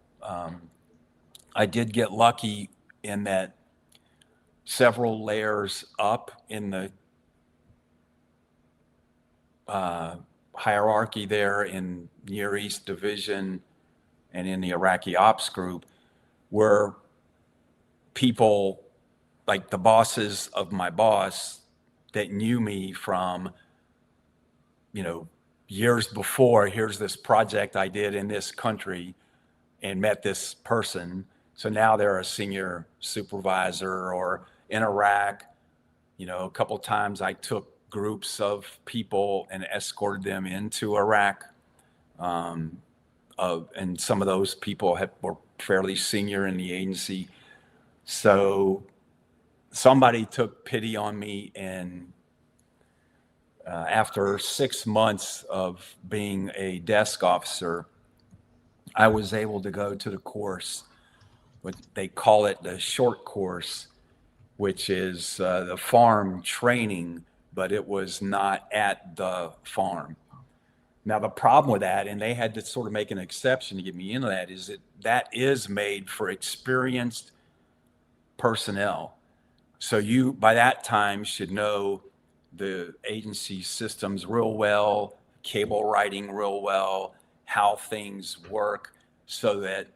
I did get lucky in that several layers up in the hierarchy there in Near East Division and in the Iraqi Ops Group were people like the bosses of my boss that knew me from, years before. Here's this project I did in this country and met this person. So now they're a senior supervisor. Or in Iraq, a couple of times I took groups of people and escorted them into Iraq. And some of those people were fairly senior in the agency. So somebody took pity on me, and after 6 months of being a desk officer, I was able to go to the course, what they call it the short course, which is the farm training, but it was not at the farm. Now, the problem with that, and they had to sort of make an exception to get me into that, is that is made for experienced personnel. So you, by that time, should know the agency systems real well, cable writing real well, how things work, so that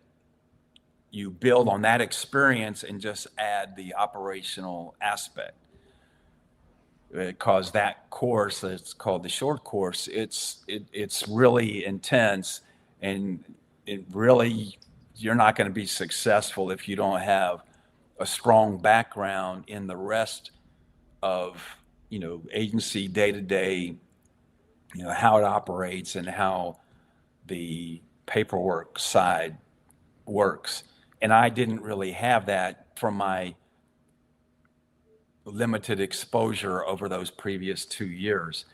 you build on that experience and just add the operational aspect. Because that course, it's called the short course, it's really intense, and it really, you're not going to be successful if you don't have a strong background in the rest of, agency day-to-day, how it operates and how the paperwork side works. And I didn't really have that from my limited exposure over those previous 2 years.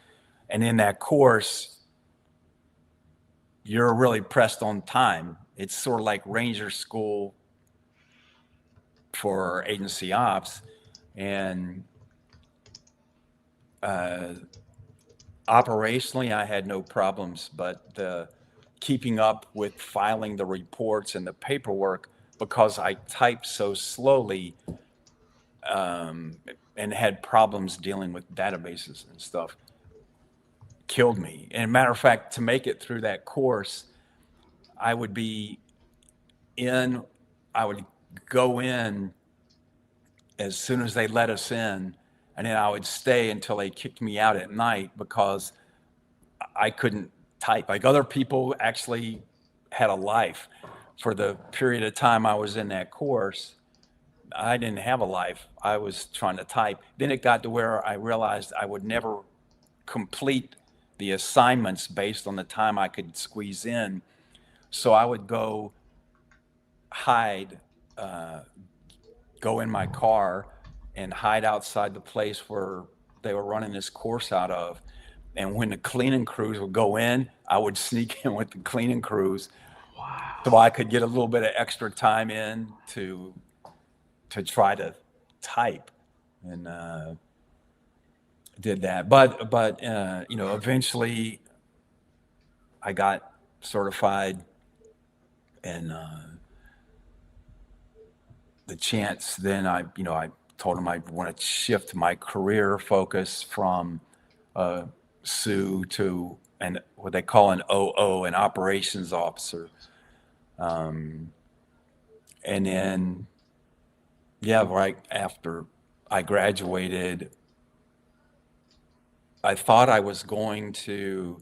And in that course, you're really pressed on time. It's sort of like Ranger School for agency ops. And operationally, I had no problems, but keeping up with filing the reports and the paperwork, because I typed so slowly, and had problems dealing with databases and stuff, killed me. And matter of fact, to make it through that course, I would go in as soon as they let us in, and then I would stay until they kicked me out at night because I couldn't type. Like, other people actually had a life. For the period of time I was in that course, I didn't have a life. I was trying to type. Then it got to where I realized I would never complete the assignments based on the time I could squeeze in. So I would go hide, go in my car and hide outside the place where they were running this course out of. And when the cleaning crews would go in, I would sneak in with the cleaning crews. Wow. So I could get a little bit of extra time in to try to type, and did that. But eventually I got certified, and the chance then I told them I want to shift my career focus from SOO to what they call an OO, an operations officer. And then, right after I graduated, I thought I was going to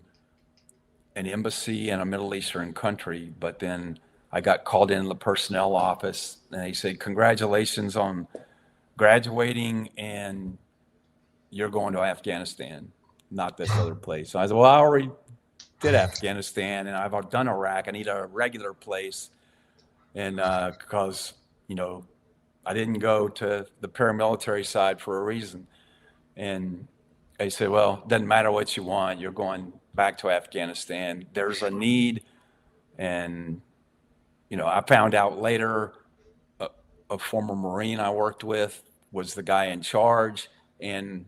an embassy in a Middle Eastern country, but then I got called into the personnel office, and they said, "Congratulations on graduating, and you're going to Afghanistan, not this other place." So I said, "Well, I already did Afghanistan, and I've done Iraq. I need a regular place." And because I didn't go to the paramilitary side for a reason. And they said, well, doesn't matter what you want, you're going back to Afghanistan. There's a need. And, I found out later a former Marine I worked with was the guy in charge, and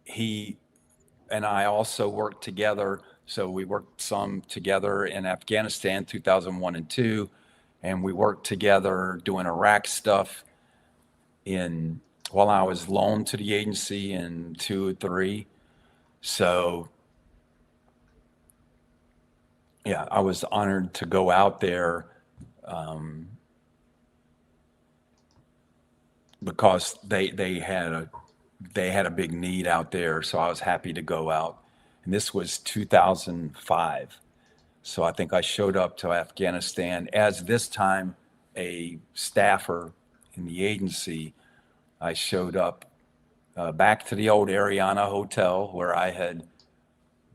he and I also worked together. So we worked some together in Afghanistan, 2001 and 2, and we worked together doing Iraq stuff while I was loaned to the agency in 2 or 3. So yeah, I was honored to go out there because they had a big need out there. So I was happy to go out. And this was 2005. So I think I showed up to Afghanistan as this time a staffer in the agency. I showed up back to the old Ariana Hotel where I had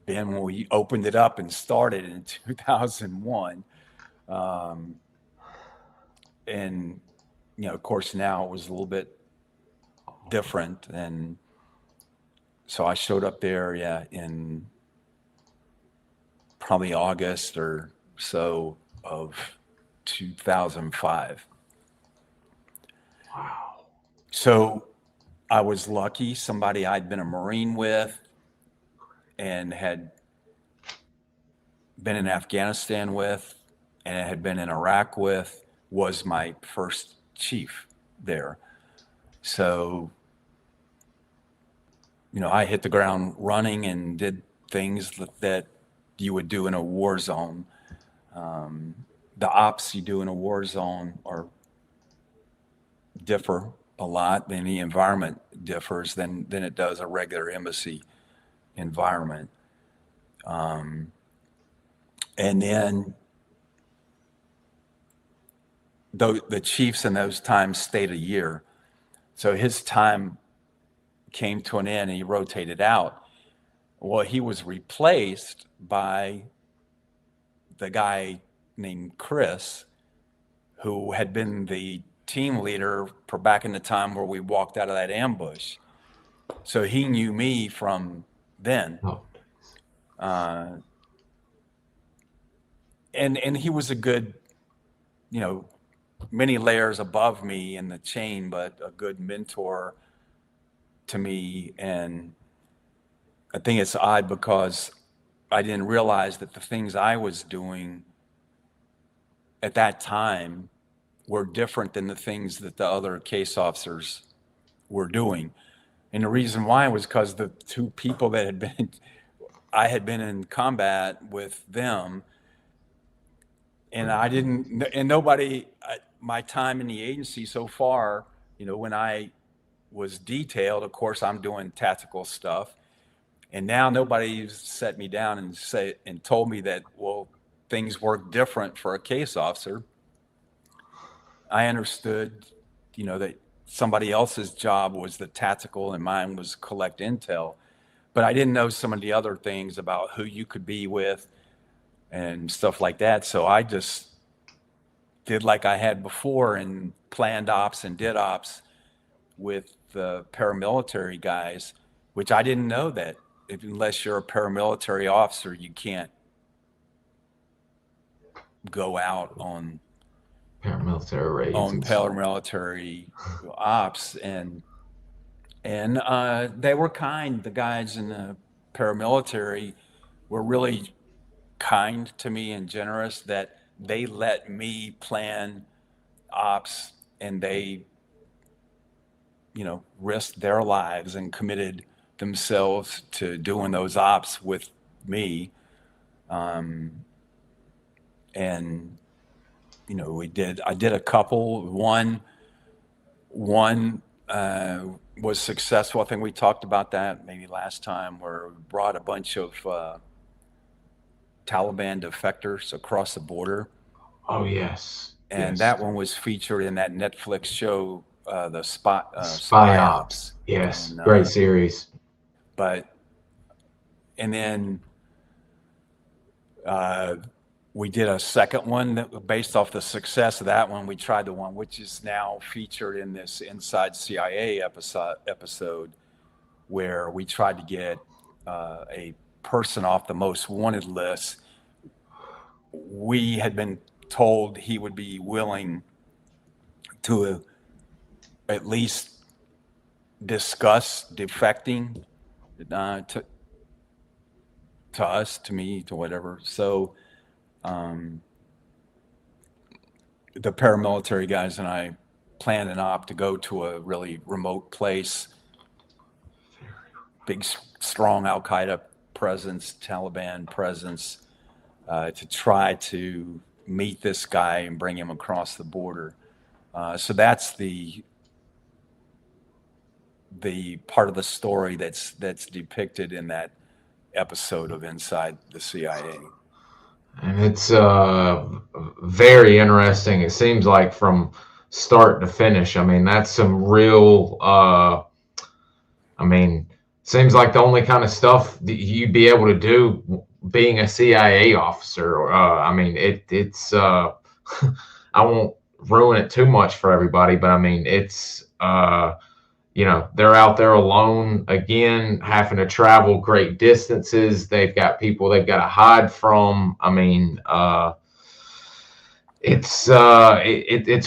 been when we opened it up and started in 2001. And, of course, now it was a little bit different. And so I showed up there, in probably August or so of 2005. Wow. So I was lucky. Somebody I'd been a Marine with and had been in Afghanistan with and had been in Iraq with was my first chief there. So, I hit the ground running and did things that you would do in a war zone. The ops you do in a war zone differ a lot, and the environment differs than it does a regular embassy environment. And then the chiefs in those times stayed a year. So his time came to an end and he rotated out. Well, he was replaced by the guy named Chris, who had been the team leader for back in the time where we walked out of that ambush. So he knew me from then. Oh. And he was a good, many layers above me in the chain, but a good mentor to me. And I think it's odd because I didn't realize that the things I was doing at that time were different than the things that the other case officers were doing. And the reason why was because the two people that I had been in combat with them, and my time in the agency so far, when I was detailed, of course, I'm doing tactical stuff. And now nobody's set me down and told me that, well, things work different for a case officer. I understood, that somebody else's job was the tactical and mine was collect intel. But I didn't know some of the other things about who you could be with and stuff like that. So I just did like I had before and planned ops and did ops with the paramilitary guys, which I didn't know that unless you're a paramilitary officer, you can't go out on Paramilitary raids. On paramilitary ops. And they were kind. The guys in the paramilitary were really kind to me and generous that they let me plan ops, and they, risked their lives and committed themselves to doing those ops with me. And, I did a couple. One was successful. I think we talked about that maybe last time, where we brought a bunch of Taliban defectors across the border. Oh, yes. And yes. that one was featured in that Netflix show, the Spy Ops. Yes, and, great series. And then we did a second one that, based off the success of that one, we tried the one which is now featured in this Inside CIA episode where we tried to get a person off the most wanted list. We had been told he would be willing to at least discuss defecting to us, to me, to whatever. So the paramilitary guys and I planned an op to go to a really remote place, big, strong Al-Qaeda presence, Taliban presence, to try to meet this guy and bring him across the border. So that's the part of the story that's depicted in that episode of Inside the CIA. And it's very interesting. It seems like from start to finish. I mean, that's some real. Seems like the only kind of stuff that you'd be able to do being a CIA officer. It's. I won't ruin it too much for everybody, but I mean, it's. They're out there alone again, having to travel great distances. They've got people they've got to hide from. I mean, it's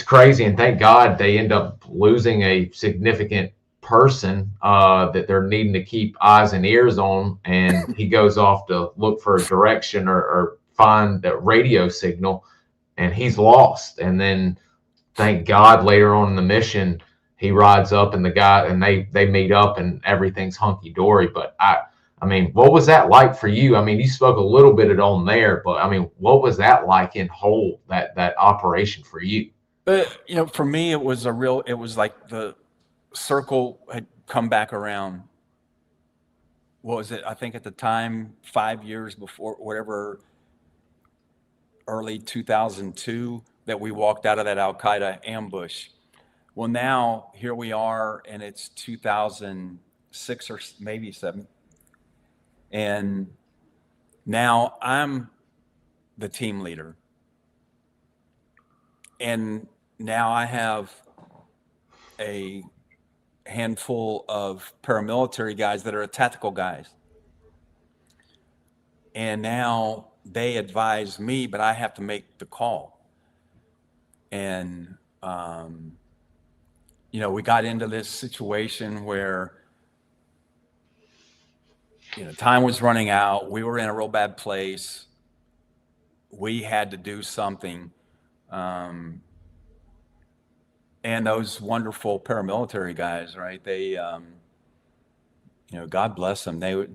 crazy, and thank God they end up losing a significant person that they're needing to keep eyes and ears on, and he goes off to look for a direction or find that radio signal, and he's lost. And then thank God later on in the mission, he rides up and they meet up and everything's hunky dory. But I mean, what was that like for you? I mean, you spoke a little bit on there, but I mean, what was that like in whole, that operation for you? But, for me, it was like the circle had come back around. What was it? I think at the time, 5 years before, whatever, early 2002, that we walked out of that Al-Qaeda ambush. Well, now here we are, and it's 2006 or maybe 7. And now I'm the team leader. And now I have a handful of paramilitary guys that are tactical guys. And now they advise me, but I have to make the call. And, we got into this situation where, time was running out. We were in a real bad place. We had to do something. And those wonderful paramilitary guys, right? They, God bless them. They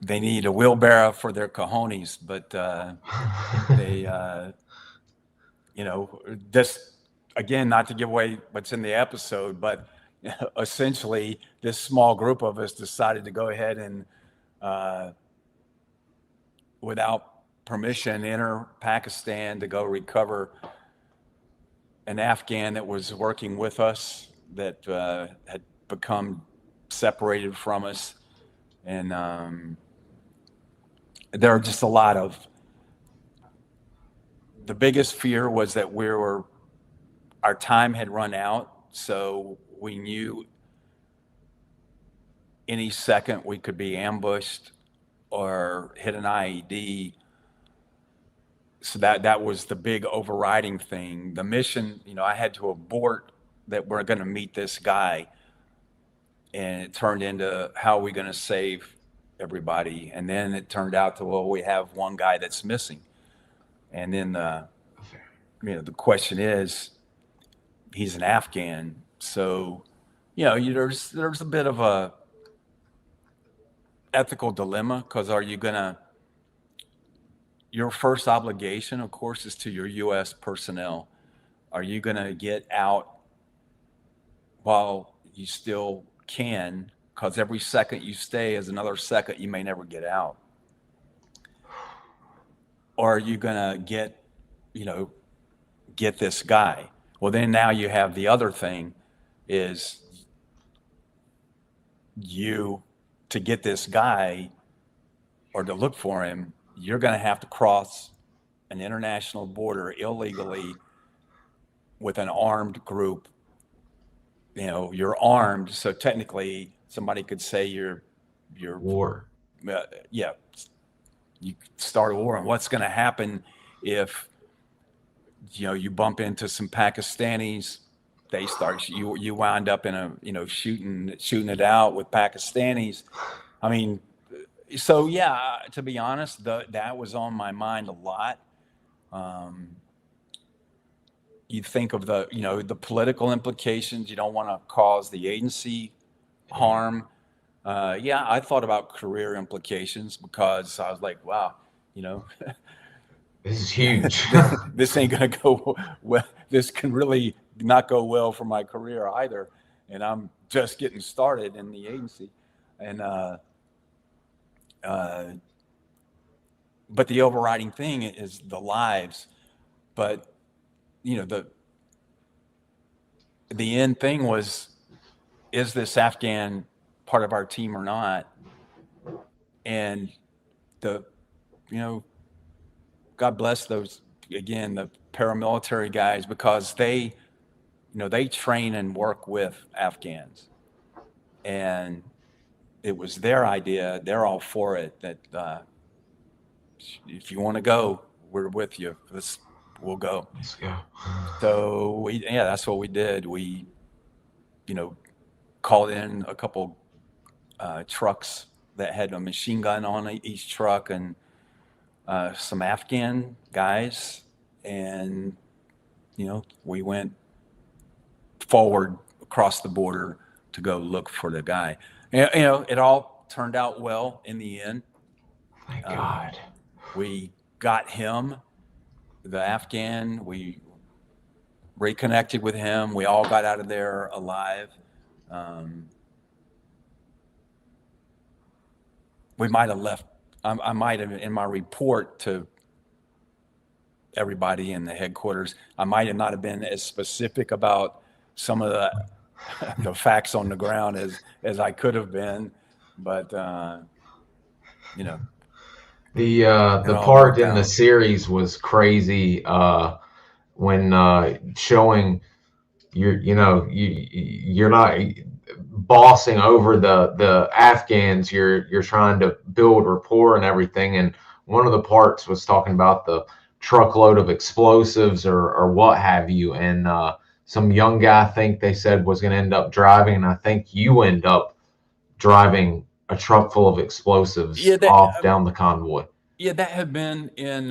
they need a wheelbarrow for their cojones, but they, this, again, not to give away what's in the episode, but essentially this small group of us decided to go ahead and, without permission, enter Pakistan to go recover an Afghan that was working with us that had become separated from us. And there are just a lot of, the biggest fear was that our time had run out. So we knew any second we could be ambushed or hit an IED. So that was the big overriding thing. The mission, I had to abort that we're going to meet this guy. And it turned into, how are we going to save everybody? And then it turned out to, well, we have one guy that's missing. And then the question is, he's an Afghan. So, there's a bit of a ethical dilemma, because your first obligation, of course, is to your U.S. personnel. Are you going to get out while you still can? Because every second you stay is another second you may never get out. Or are you going to get this guy? Well, then now you have the other thing is to get this guy or to look for him, you're going to have to cross an international border illegally with an armed group you're armed. So technically somebody could say you're, War. yeah, you start a war. And what's going to happen if, you bump into some Pakistanis, they start, you wind up in a, shooting it out with Pakistanis. I mean, so yeah, to be honest, that was on my mind a lot. You think of the political implications. You don't want to cause the agency harm. Yeah, I thought about career implications because I was like, wow, This is huge. this ain't gonna go well. This can really not go well for my career either. And I'm just getting started in the agency. And but the overriding thing is the lives. But the end thing was, is this Afghan part of our team or not? And the God bless those, again, the paramilitary guys, because they train and work with Afghans, and it was their idea. They're all for it. That if you want to go, we're with you. We'll go. Let's go. So that's what we did. We, called in a couple trucks that had a machine gun on each truck, and some Afghan guys, and we went forward across the border to go look for the guy. It all turned out well in the end. Thank God. We got him, the Afghan. We reconnected with him. We all got out of there alive. We might have left. I might have, in my report to everybody in the headquarters, I might have not have been as specific about some of the facts on the ground as I could have been, but the part in the series was crazy when showing you're not bossing over the Afghans, you're trying to build rapport and everything. And one of the parts was talking about the truckload of explosives or what have you. And some young guy, I think they said, was going to end up driving. And I think you end up driving a truck full of explosives down the convoy. Yeah, that had been in,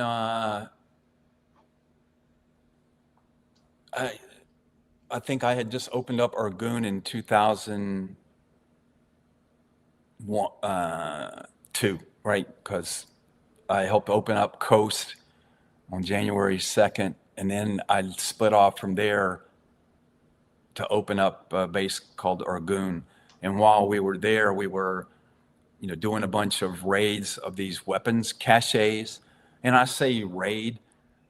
I think I had just opened up Argoon in 2002, right? Because I helped open up Coast on January 2nd, and then I split off from there to open up a base called Argoon. And while we were there, we were, doing a bunch of raids of these weapons caches. And I say raid,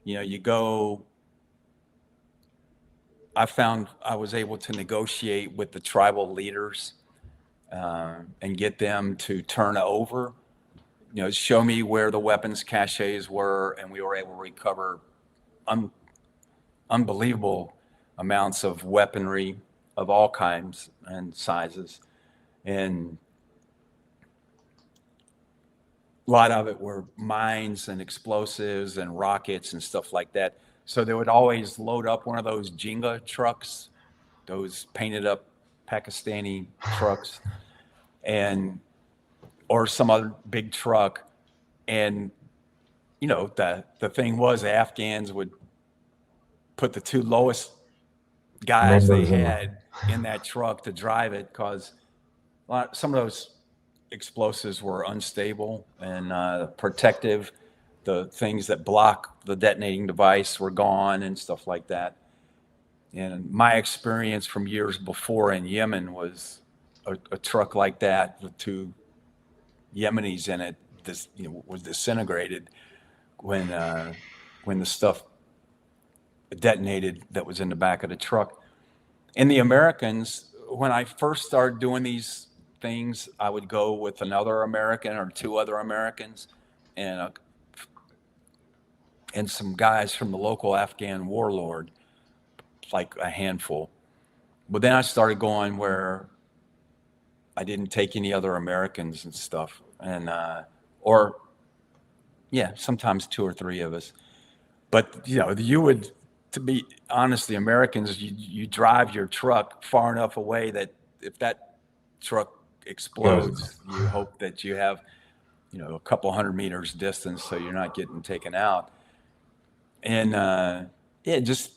you go. I found I was able to negotiate with the tribal leaders and get them to turn over, show me where the weapons caches were, and we were able to recover unbelievable amounts of weaponry of all kinds and sizes. And a lot of it were mines and explosives and rockets and stuff like that. So they would always load up one of those Jenga trucks, those painted up Pakistani trucks, or some other big truck. And, the thing was, the Afghans would put the two lowest guys they had in that truck to drive it, because some of those explosives were unstable and protective. The things that block the detonating device were gone and stuff like that. And my experience from years before in Yemen was a truck like that with two Yemenis in it. This was disintegrated when the stuff detonated that was in the back of the truck. And the Americans, when I first started doing these things, I would go with another American or two other Americans, and some guys from the local Afghan warlord, like a handful. But then I started going where I didn't take any other Americans and stuff, and or yeah, sometimes two or three of us. But you would, to be honest, the Americans, you drive your truck far enough away that if that truck Goes. explodes, you hope that you have a couple 100 meters distance so you're not getting taken out. And yeah, just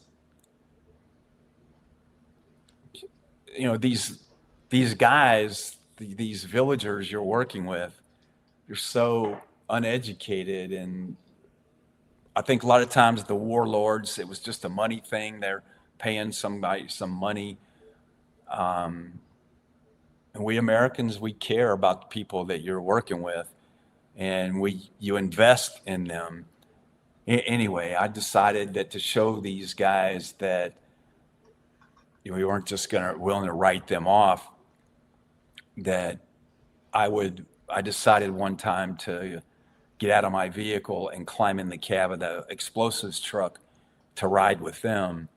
these guys, these villagers you're working with, you're so uneducated. And I think a lot of times the warlords, it was just a money thing. They're paying somebody some money. And we Americans, we care about the people that you're working with, and you invest in them. Anyway, I decided that to show these guys that we weren't just willing to write them off, that I decided one time to get out of my vehicle and climb in the cab of the explosives truck to ride with them.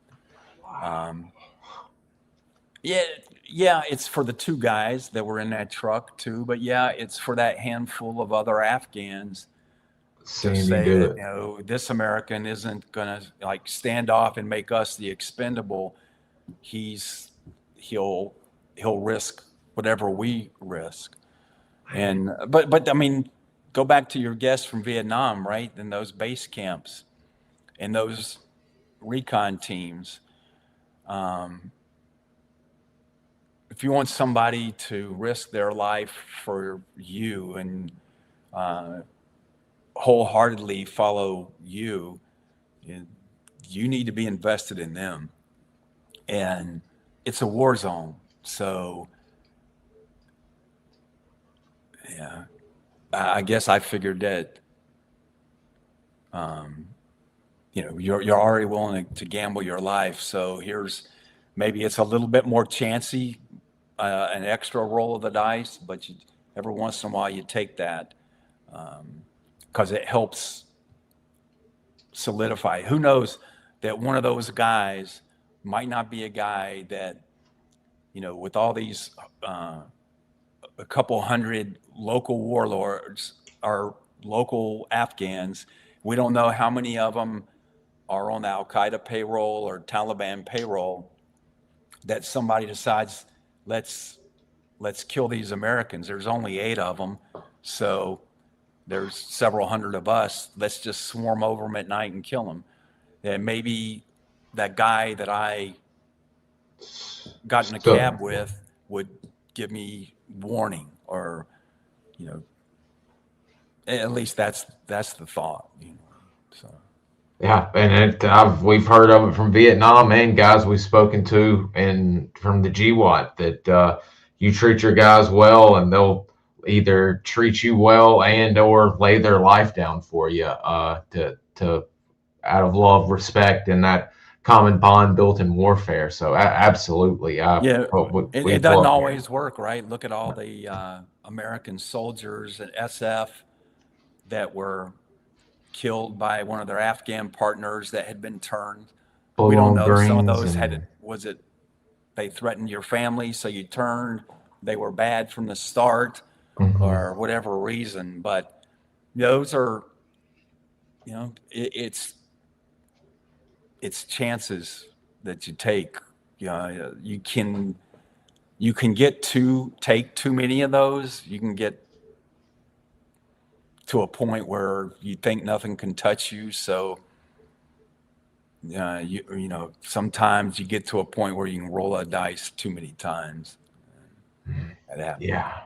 Yeah, it's for the two guys that were in that truck too, but yeah, it's for that handful of other Afghans to Seeing you say do that, it. this American isn't gonna like stand off and make us the expendable. He'll risk whatever we risk. And but I mean, go back to your guest from Vietnam, right? And those base camps and those recon teams. If you want somebody to risk their life for you and wholeheartedly follow you, you need to be invested in them. And it's a war zone. So, yeah, I guess I figured that, you're already willing to gamble your life. So maybe it's a little bit more chancy, an extra roll of the dice, but every once in a while you take that because it helps solidify. Who knows that one of those guys might not be a guy that, with all these, a couple hundred local warlords or local Afghans, we don't know how many of them are on the Al Qaeda payroll or Taliban payroll, that somebody decides, let's kill these Americans. There's only 8 of them, so there's several hundred of us. Let's just swarm over them at night and kill them. And maybe that guy that I got in a cab with would give me warning, or at least that's the thought. So. Yeah, and we've heard of it from Vietnam and guys we've spoken to and from the GWAT that you treat your guys well and they'll either treat you well and or lay their life down for you to out of love, respect, and that common bond built in warfare. So absolutely, It doesn't always work, right? Look at all the American soldiers and SF that were killed by one of their Afghan partners that had been turned. We don't know. Some of those they threatened your family, so you turned. They were bad from the start, or whatever reason. But those are, it's chances that you take. You can take too many of those. You can get to a point where you think nothing can touch you. So, sometimes you get to a point where you can roll a dice too many times. That happens. Yeah.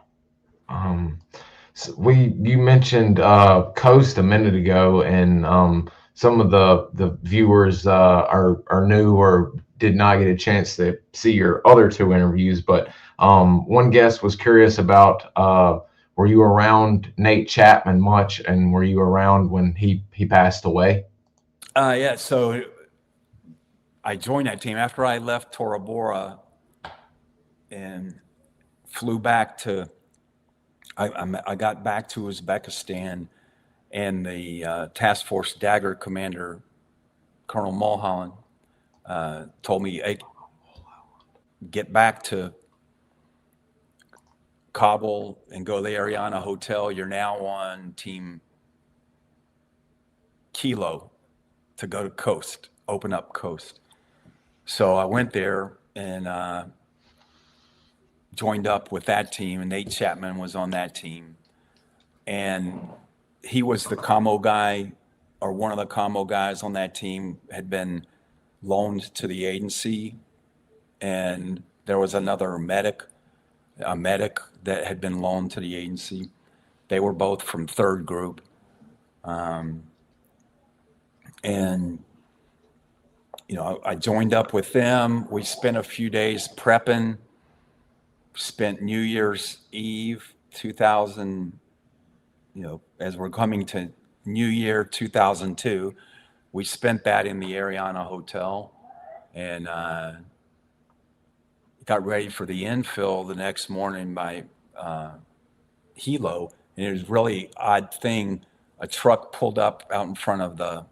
So you mentioned Coast a minute ago, and some of the viewers are new or did not get a chance to see your other 2 interviews. But one guest was curious about were you around Nate Chapman much, and were you around when he passed away? Yeah. So I joined that team after I left Tora Bora and flew back to. I got back to Uzbekistan, and the Task Force Dagger commander, Colonel Mulholland, told me, hey, get back to Kabul and go to the Ariana Hotel, you're now on team Kilo to go to Coast, open up Coast. So I went there and joined up with that team, and Nate Chapman was on that team. And he was the commo guy, or one of the commo guys on that team, had been loaned to the agency. And there was another medic that had been loaned to the agency. They were both from 3rd Group. And, you know, I joined up with them. We spent a few days prepping, spent New Year's Eve 2000, you know, as we're coming to New Year 2002, we spent that in the Ariana Hotel and got ready for the infill the next morning by Hilo. And it was a really odd thing. A truck pulled up out in front of the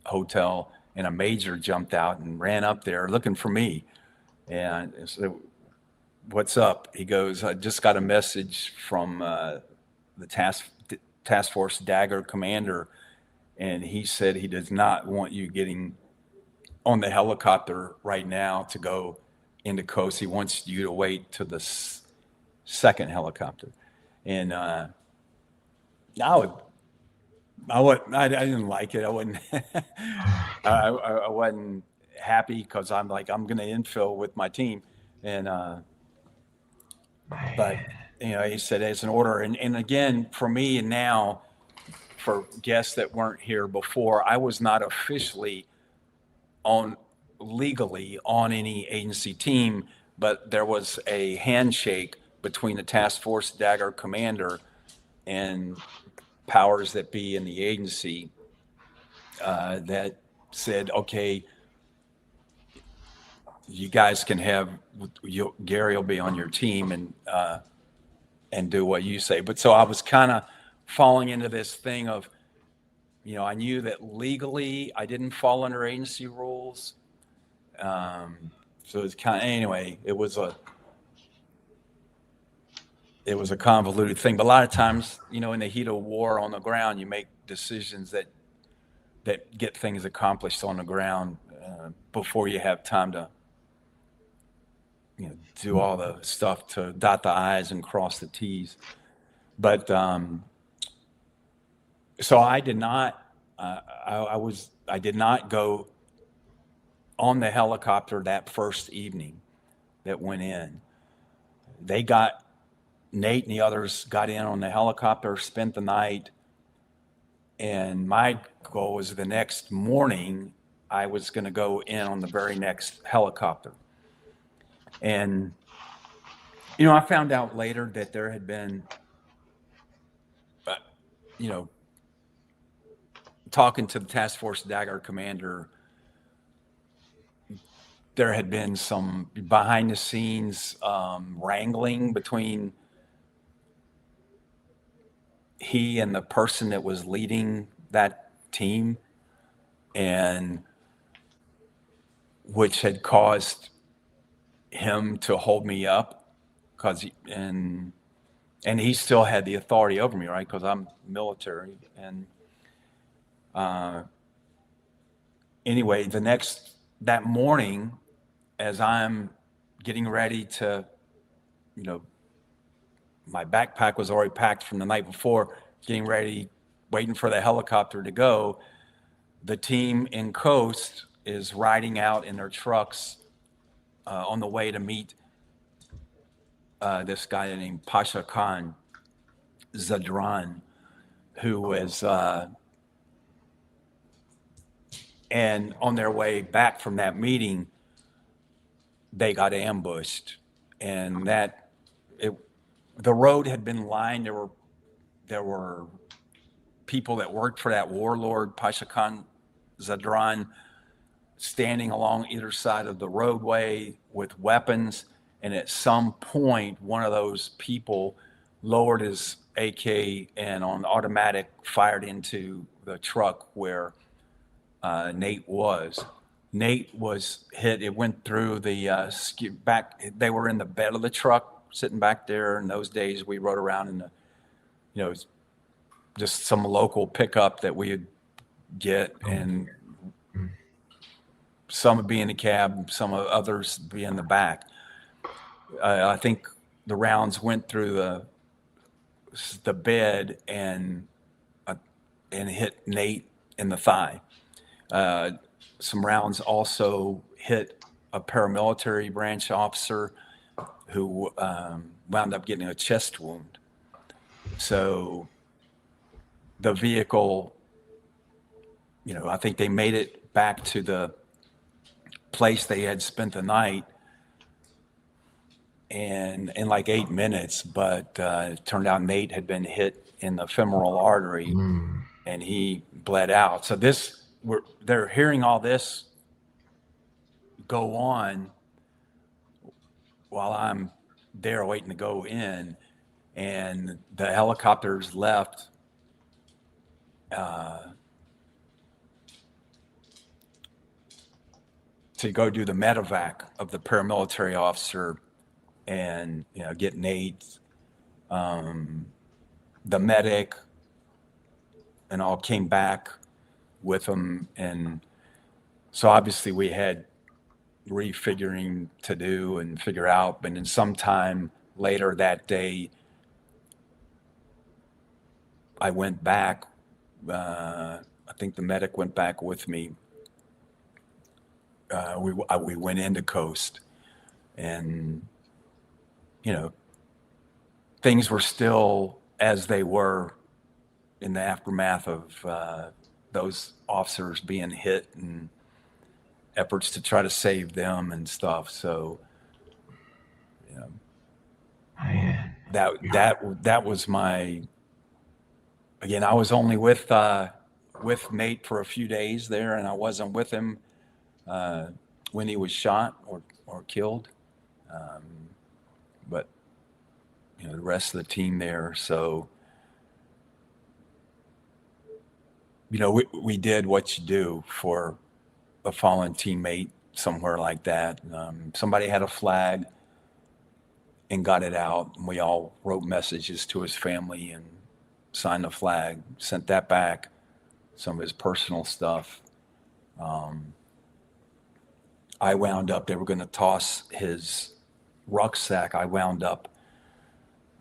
hotel, and a major jumped out and ran up there looking for me. And so, what's up? He goes, I just got a message from the task force Dagger commander, and he said he does not want you getting on the helicopter right now to go into Coast. He wants you to wait to the second helicopter. And I didn't like it. I wasn't I wasn't happy, because I'm like, I'm going to infill with my team. And but you know, he said it's an order. And again, for me, and now for guests that weren't here before, I was not officially legally on any agency team, but there was a handshake between the task force Dagger commander and powers that be in the agency that said, okay, you guys can have, Gary will be on your team and do what you say. But so I was kind of falling into this thing of, you know, I knew that legally I didn't fall under agency rules. So it's kind of, anyway, it was a convoluted thing. But a lot of times, you know, in the heat of war on the ground, you make decisions that get things accomplished on the ground before you have time to, you know, do all the stuff to dot the I's and cross the T's. But so I did not. I did not go on the helicopter that first evening that went in. Nate and the others got in on the helicopter, spent the night, and my goal was the next morning I was going to go in on the very next helicopter. And, you know, I found out later that there had been, you know, talking to the task force Dagger commander, there had been some behind the scenes wrangling between he and the person that was leading that team, and which had caused him to hold me up, because and he still had the authority over me, right? Because I'm military. And anyway, that morning, as I'm getting ready to, you know, my backpack was already packed from the night before, getting ready, waiting for the helicopter to go, the team in Coast is riding out in their trucks on the way to meet this guy named Pasha Khan Zadran, who was, and on their way back from that meeting, they got ambushed, and the road had been lined. There were people that worked for that warlord, Pasha Khan Zadran, standing along either side of the roadway with weapons. And at some point, one of those people lowered his AK and on automatic fired into the truck where Nate was. Nate was hit. It went through the back. They were in the bed of the truck, sitting back there. In those days, we rode around in the, just some local pickup that we would get, and some would be in the cab, some others be in the back. I think the rounds went through the bed and hit Nate in the thigh. Some rounds also hit a paramilitary branch officer who wound up getting a chest wound. So the vehicle, I think they made it back to the place they had spent the night in like 8 minutes, but it turned out Nate had been hit in the femoral artery and he bled out. So they're hearing all this go on while I'm there waiting to go in, and the helicopters left to go do the medevac of the paramilitary officer and get Nate, the medic, and all came back with him. And so obviously we had refiguring to do and figure out. But then sometime later that day, I went back. I think the medic went back with me. We went into Coast, and things were still as they were in the aftermath of those officers being hit and efforts to try to save them and stuff. So Man. that was my, again, I was only with Nate for a few days there, and I wasn't with him when he was shot or killed. But the rest of the team there. So we did what you do for a fallen teammate somewhere like that. Somebody had a flag and got it out, and we all wrote messages to his family and signed the flag, sent that back, some of his personal stuff. I wound up, they were going to toss his rucksack. I wound up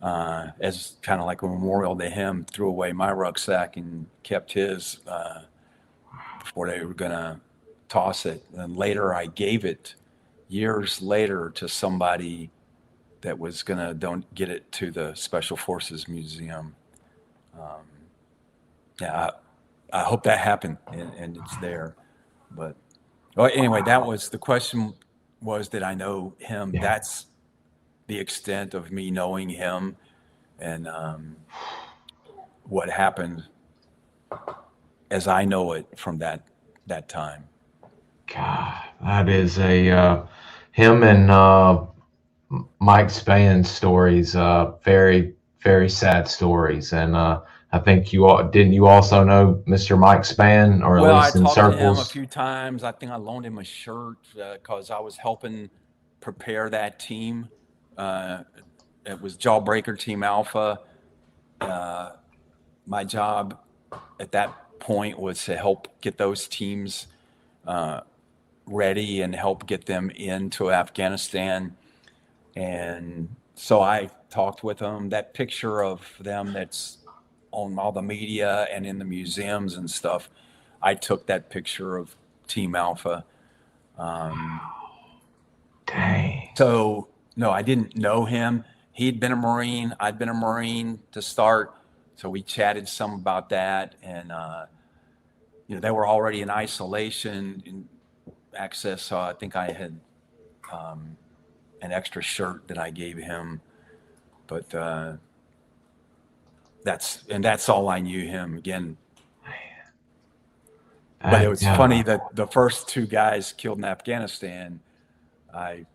as kind of like a memorial to him, threw away my rucksack and kept his before they were going to toss it. And later I gave it years later to somebody that was going to don't get it to the Special Forces Museum. I hope that happened and it's there. But anyway, that was the question, was did I know him? Yeah. That's the extent of me knowing him, and what happened as I know it from that time. God, that is him and Mike Spahn's stories, very, very sad stories. And I think you also know Mr. Mike Spahn, or at least in I talked to him a circles. few times. I think I loaned him a shirt because I was helping prepare that team. It was Jawbreaker Team Alpha. My job at that point was to help get those teams ready and help get them into Afghanistan. And so I talked with them. That picture of them that's on all the media and in the museums and stuff, I took that picture of Team Alpha. Dang. So no, I didn't know him. He'd been a Marine. I'd been a Marine to start. So we chatted some about that. And, they were already in isolation in access. So I think I had an extra shirt that I gave him. But that's all I knew him. Again, but it was funny that the first two guys killed in Afghanistan, I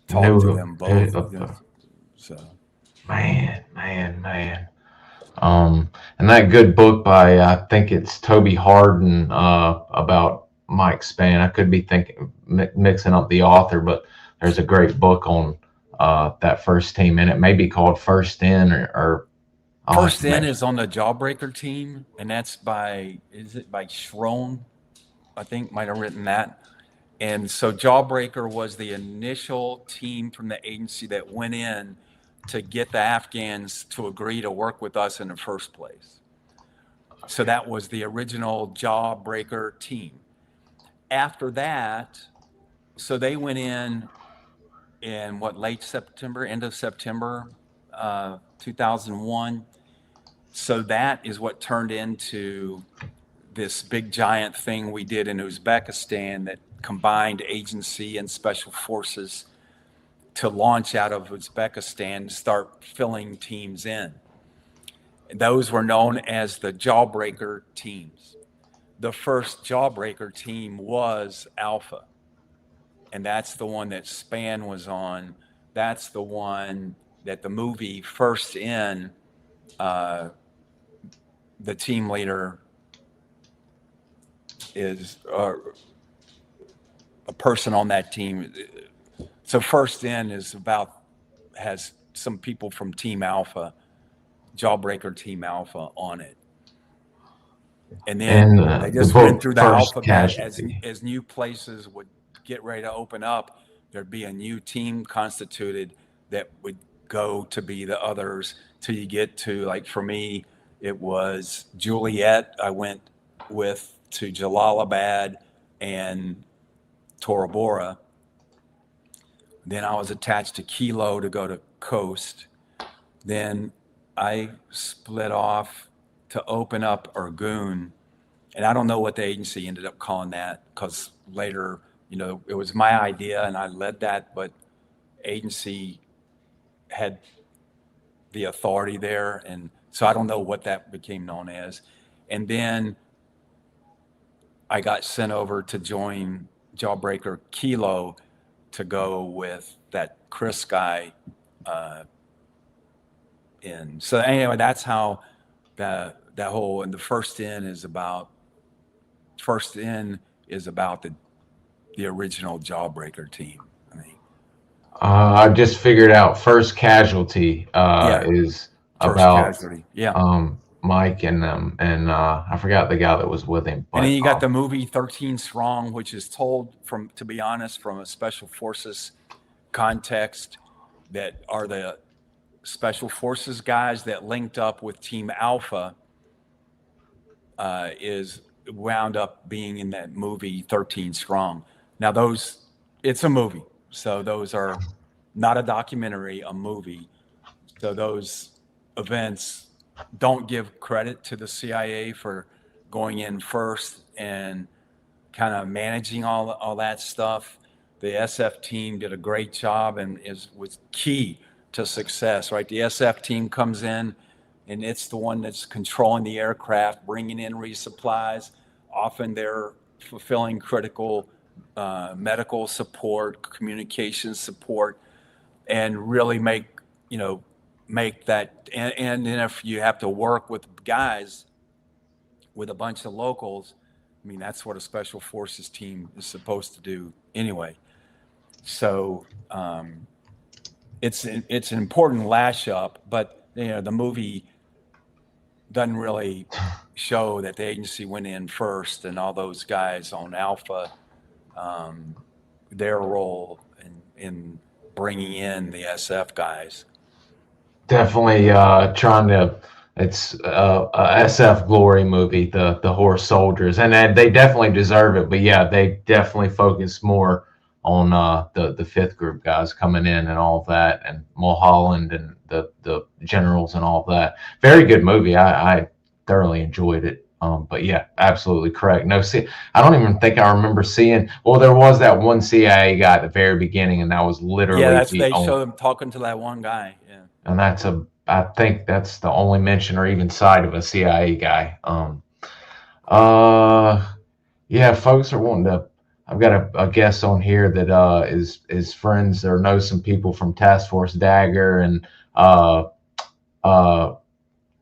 talked to them both. So man. And that good book by, I think it's Toby Harden, about Mike Spann. I could be mixing up the author, but there's a great book on that first team, and it may be called First In, or I'll have First to In make is on the Jawbreaker team, and that's by Schroen, I think, might have written that. And so Jawbreaker was the initial team from the agency that went in to get the Afghans to agree to work with us in the first place. So that was the original Jawbreaker team. After that, so they went in late September, end of September, 2001. So that is what turned into this big giant thing we did in Uzbekistan that combined agency and special forces to launch out of Uzbekistan and start filling teams in. And those were known as the Jawbreaker teams. The first Jawbreaker team was Alpha, and that's the one that Spann was on. That's the one that the movie First In, the team leader is a person on that team. So First In has some people from Team Alpha, Jawbreaker Team Alpha on it. And then they just went through the alphabet as new places would get ready to open up. There'd be a new team constituted that would go to be the others till you get to, like for me, it was Juliet. I went with to Jalalabad and Tora Bora. Then I was attached to Kilo to go to Coast. Then I split off to open up Argoon. And I don't know what the agency ended up calling that, because later, it was my idea and I led that, but agency had the authority there. And so I don't know what that became known as. And then I got sent over to join Jawbreaker Kilo to go with that Chris guy. And so anyway, that's how that whole, and the First In is about the original Jawbreaker team. I mean, I just figured out First Casualty is First about Casualty. Yeah. Mike and them, and I forgot the guy that was with him. But, and then you got the movie 13 Strong, which is told to be honest, from a special forces context, that are the special forces guys that linked up with Team Alpha, is wound up being in that movie 13 Strong. Now it's a movie. So those are not a documentary, a movie. So those events don't give credit to the CIA for going in first and kind of managing all that stuff. The SF team did a great job and was key to success, right? The SF team comes in and it's the one that's controlling the aircraft, bringing in resupplies. Often they're fulfilling critical medical support, communication support, and really make that. And then if you have to work with guys, with a bunch of locals, I mean, that's what a special forces team is supposed to do anyway. So it's an important lash up, but the movie doesn't really show that the agency went in first and all those guys on Alpha, their role in bringing in the SF guys. Definitely trying to. It's a SF glory movie, the Horse Soldiers, and they definitely deserve it. But yeah, they definitely focus more on the fifth group guys coming in and all of that, and Mulholland and the generals and all of that. Very good movie. I thoroughly enjoyed it. But yeah, absolutely correct. No, I don't even think I remember seeing. Well, there was that one CIA guy at the very beginning, and that was literally they show them talking to that one guy. Yeah, and I think that's the only mention or even sight of a CIA guy. Yeah, folks are wanting to. I've got a guest on here that is friends or knows some people from Task Force Dagger and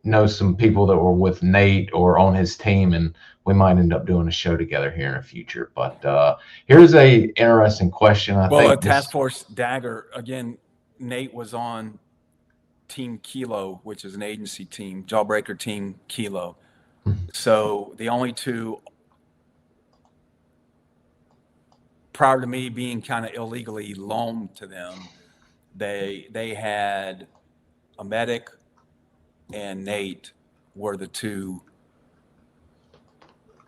know some people that were with Nate or on his team, and we might end up doing a show together here in the future. But here's a interesting question. I Well, think Task this. Force Dagger, again, Nate was on Team Kilo, which is an agency team, Jawbreaker Team Kilo. So the only two, prior to me being kind of illegally loaned to them, they had a medic and Nate were the two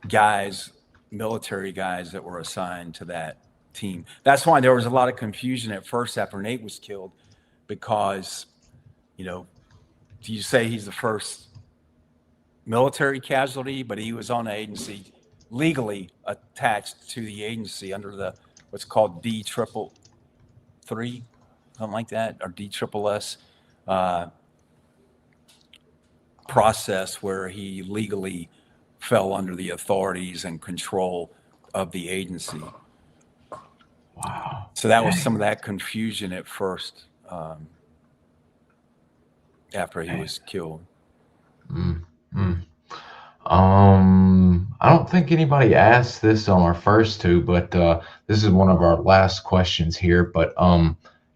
guys, military guys that were assigned to that team. That's why there was a lot of confusion at first after Nate was killed, because, you know, do you say he's the first military casualty, but he was on the agency, legally attached to the agency under the what's called D triple three, something like that, or D triple S process, where he legally fell under the authorities and control of the agency. Wow. So that was some of that confusion at first, after he was killed. I don't think anybody asked this on our first two, but this is one of our last questions here. But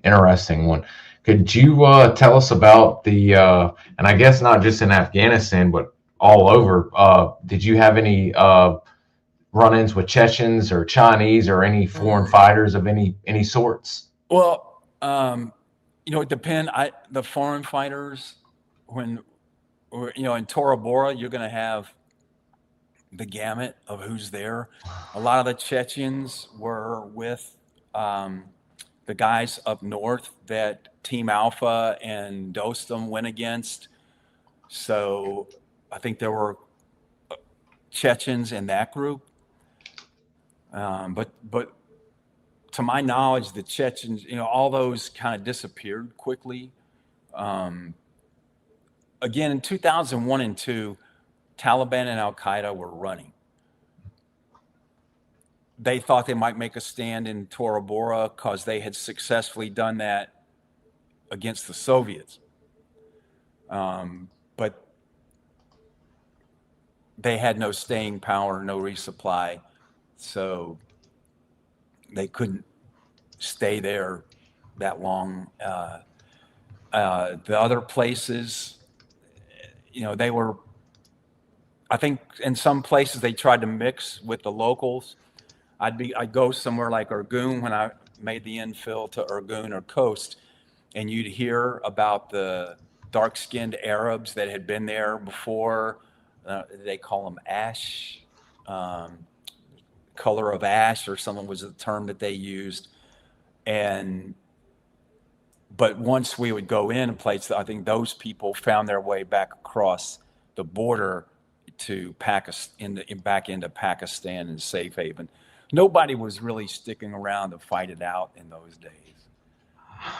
interesting one. Could you tell us about the and I guess not just in Afghanistan, but all over? Did you have any run-ins with Chechens or Chinese or any foreign fighters of any sorts? Well, it depends. The foreign fighters, when, in Tora Bora, you're going to have the gamut of who's there. A lot of the Chechens were with the guys up north that Team Alpha and Dostum went against. So I think there were Chechens in that group. But to my knowledge, the Chechens, all those kind of disappeared quickly. Again, in 2001 and 2, Taliban and Al-Qaeda were running. They thought they might make a stand in Tora Bora because they had successfully done that against the Soviets. But they had no staying power, no resupply. So they couldn't stay there that long. The other places, they were, I think in some places they tried to mix with the locals. I'd go somewhere like Urgun when I made the infill to Urgun or Coast, and you'd hear about the dark-skinned Arabs that had been there before. They call them ash, color of ash or something was the term that they used. But once we would go in a place, I think those people found their way back across the border to Pakistan, back into Pakistan and safe haven. Nobody was really sticking around to fight it out in those days.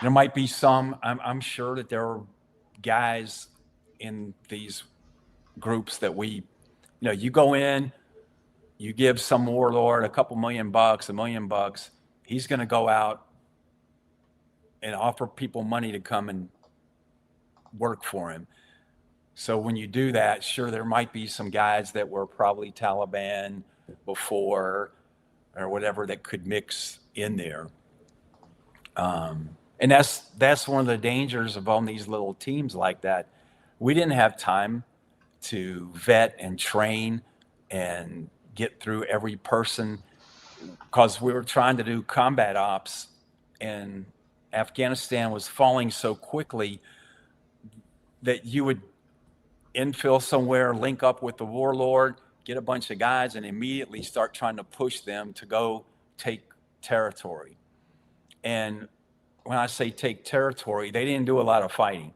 There might be some, I'm sure that there are guys in these groups that you go in, you give some warlord a couple $1 million, $1 million, he's going to go out and offer people money to come and work for him. So when you do that, sure, there might be some guys that were probably Taliban before or whatever that could mix in there. And that's one of the dangers of on these little teams like that. We didn't have time to vet and train and get through every person because we were trying to do combat ops, and Afghanistan was falling so quickly that you would infill somewhere, link up with the warlord, get a bunch of guys, and immediately start trying to push them to go take territory. And when I say take territory, they didn't do a lot of fighting,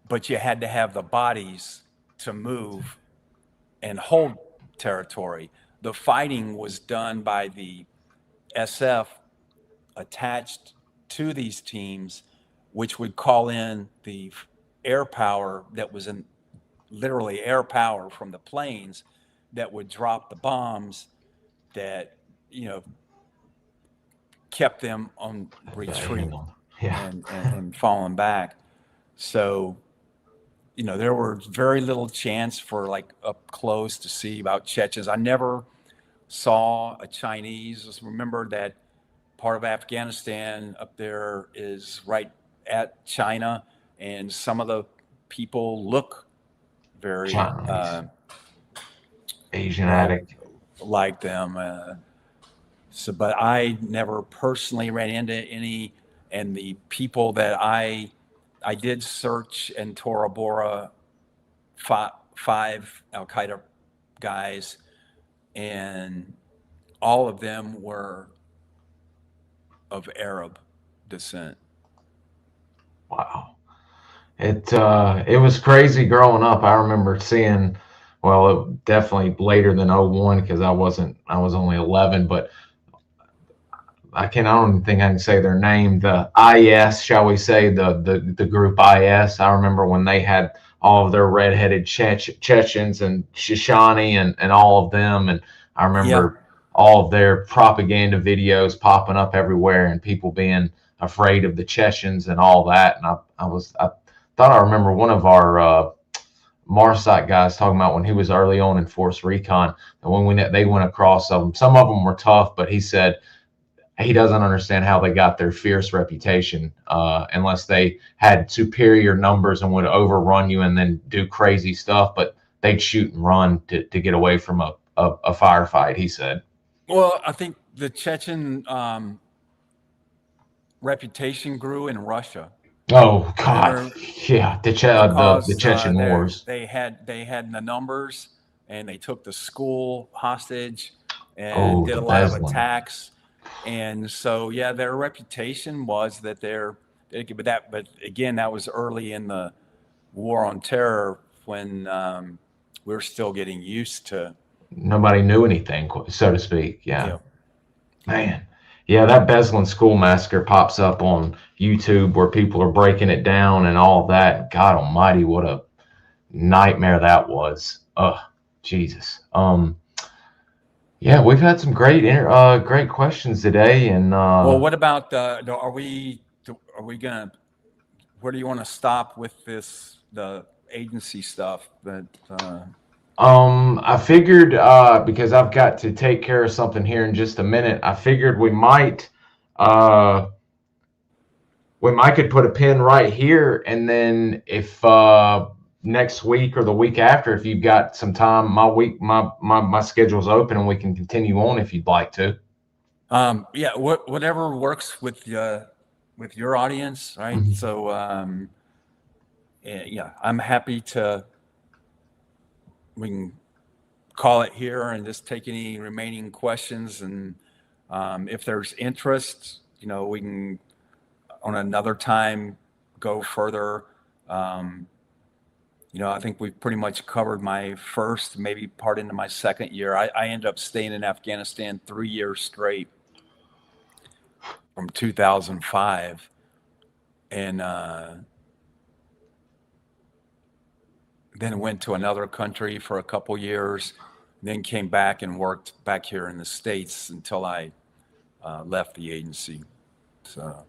but you had to have the bodies to move and hold territory. The fighting was done by the SF attached to these teams, which would call in the air power that was in literally air power from the planes that would drop the bombs that, kept them on retreat and falling back. So, there was very little chance for like up close to see about Chechens. I never saw a Chinese. Just remember that part of Afghanistan up there is right at China, and some of the people look very Asiatic like them. But I never personally ran into any, and the people that I did search in Tora Bora, five Al Qaeda guys, and all of them were of Arab descent. Wow. It was crazy growing up. I remember seeing, well, it definitely later than 01 because I was only 11, but I don't even think I can say their name. The IS, shall we say, the group IS. I remember when they had all of their redheaded Chechens and Shoshani and all of them. And I remember all of their propaganda videos popping up everywhere and people being afraid of the Chechens and all that. And I thought I remember one of our MARSOT guys talking about when he was early on in Force Recon, and when they went across them, some of them were tough, but he said he doesn't understand how they got their fierce reputation unless they had superior numbers and would overrun you and then do crazy stuff, but they'd shoot and run to get away from a firefight, he said. Well, I think the Chechen reputation grew in Russia. Oh God, yeah, the Chechen wars. They had the numbers, and they took the school hostage and did a lot of attacks. And so, their reputation was that but again, that was early in the war on terror when we were still getting used to. Nobody knew anything, so to speak. Yeah. Man. Yeah, that Beslan school massacre pops up on YouTube where people are breaking it down and all that. God almighty, what a nightmare that was. Jesus. Yeah, we've had some great questions today. And well, what about are we gonna? Where do you want to stop with the agency stuff? I figured because I've got to take care of something here in just a minute. I figured we might could put a pin right here, and then if next week or the week after, if you've got some time, my schedule's open and we can continue on if you'd like to. Whatever works with your audience, right? Mm-hmm. So I'm happy to. We can call it here and just take any remaining questions, and if there's interest, we can on another time go further. I think we've pretty much covered my first, maybe part into my second year. I ended up staying in Afghanistan 3 years straight from 2005, and then went to another country for a couple years, then came back and worked back here in the States until I left the agency. So.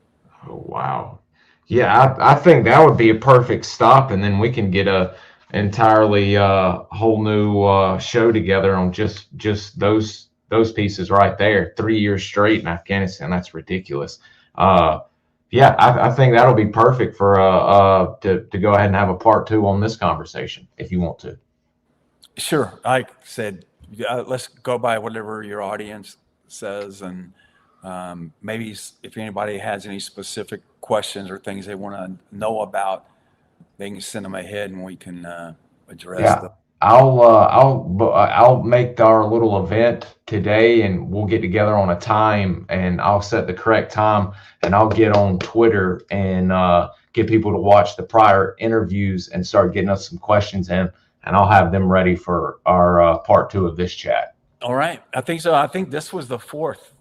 Oh, wow. Yeah, I think that would be a perfect stop, and then we can get a entirely whole new show together on just those pieces right there. 3 years straight in Afghanistan. That's ridiculous. Yeah, I think that'll be perfect for to go ahead and have a part 2 on this conversation if you want to. Sure. Like I said, let's go by whatever your audience says, and maybe if anybody has any specific questions or things they want to know about, they can send them ahead and we can address them. I'll make our little event today, and we'll get together on a time, and I'll set the correct time, and I'll get on Twitter and get people to watch the prior interviews and start getting us some questions in, and I'll have them ready for our part 2 of this chat. All right. I think so. I think this was the 4th,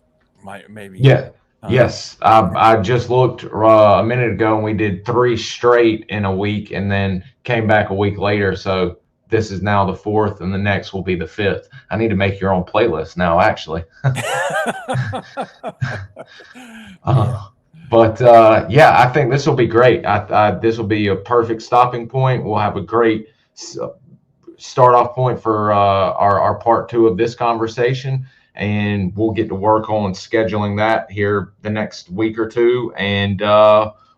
maybe. Yeah. Yes. I just looked a minute ago, and we did 3 straight in a week and then came back a week later. So this is now the 4th, and the next will be the 5th. I need to make your own playlist now, actually. But yeah, I think this will be great. This will be a perfect stopping point. We'll have a great start off point for our part two of this conversation, and we'll get to work on scheduling that here the next week or two, and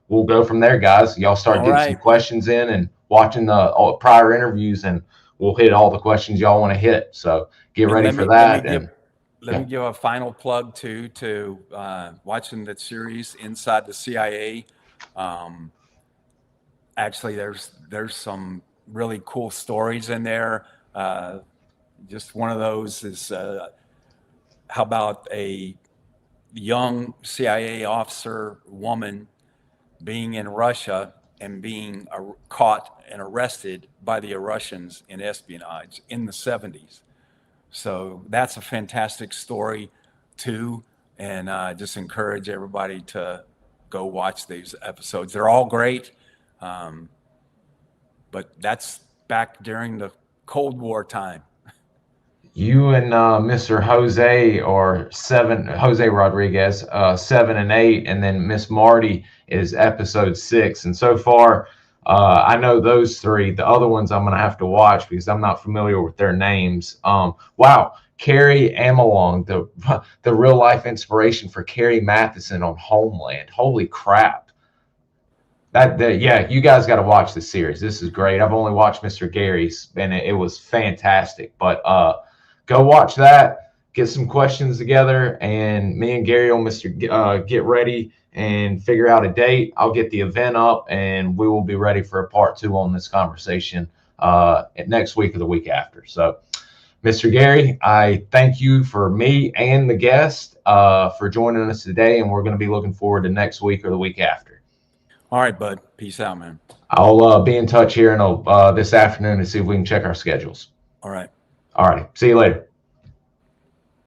we'll go from there, guys. Y'all start All getting right. some questions in and watching the prior interviews, and we'll hit all the questions y'all want to hit. So get ready for that. Let me give a final plug to watching that series Inside the CIA. Actually, there's some really cool stories in there. Just one of those is how about a young CIA officer woman being in Russia and being caught and arrested by the Russians in espionage in the 70s. So that's a fantastic story too. And just encourage everybody to go watch these episodes. They're all great. But that's back during the Cold War time. You and Mr. Jose Jose Rodriguez, 7 and 8, and then Miss Marty is episode 6. And so far, I know those three. The other ones I'm going to have to watch because I'm not familiar with their names. Wow, Carrie Amelong, the real life inspiration for Carrie Matheson on Homeland. Holy crap! Yeah, you guys got to watch this series. This is great. I've only watched Mr. Gary's, and it was fantastic. But go watch that, get some questions together, and me and Gary will get ready and figure out a date. I'll get the event up, and we will be ready for a part 2 on this conversation next week or the week after. So, Mr. Gary, I thank you for me and the guest for joining us today, and we're going to be looking forward to next week or the week after. All right, bud. Peace out, man. I'll be in touch here this afternoon to see if we can check our schedules. All right. All righty. See you later.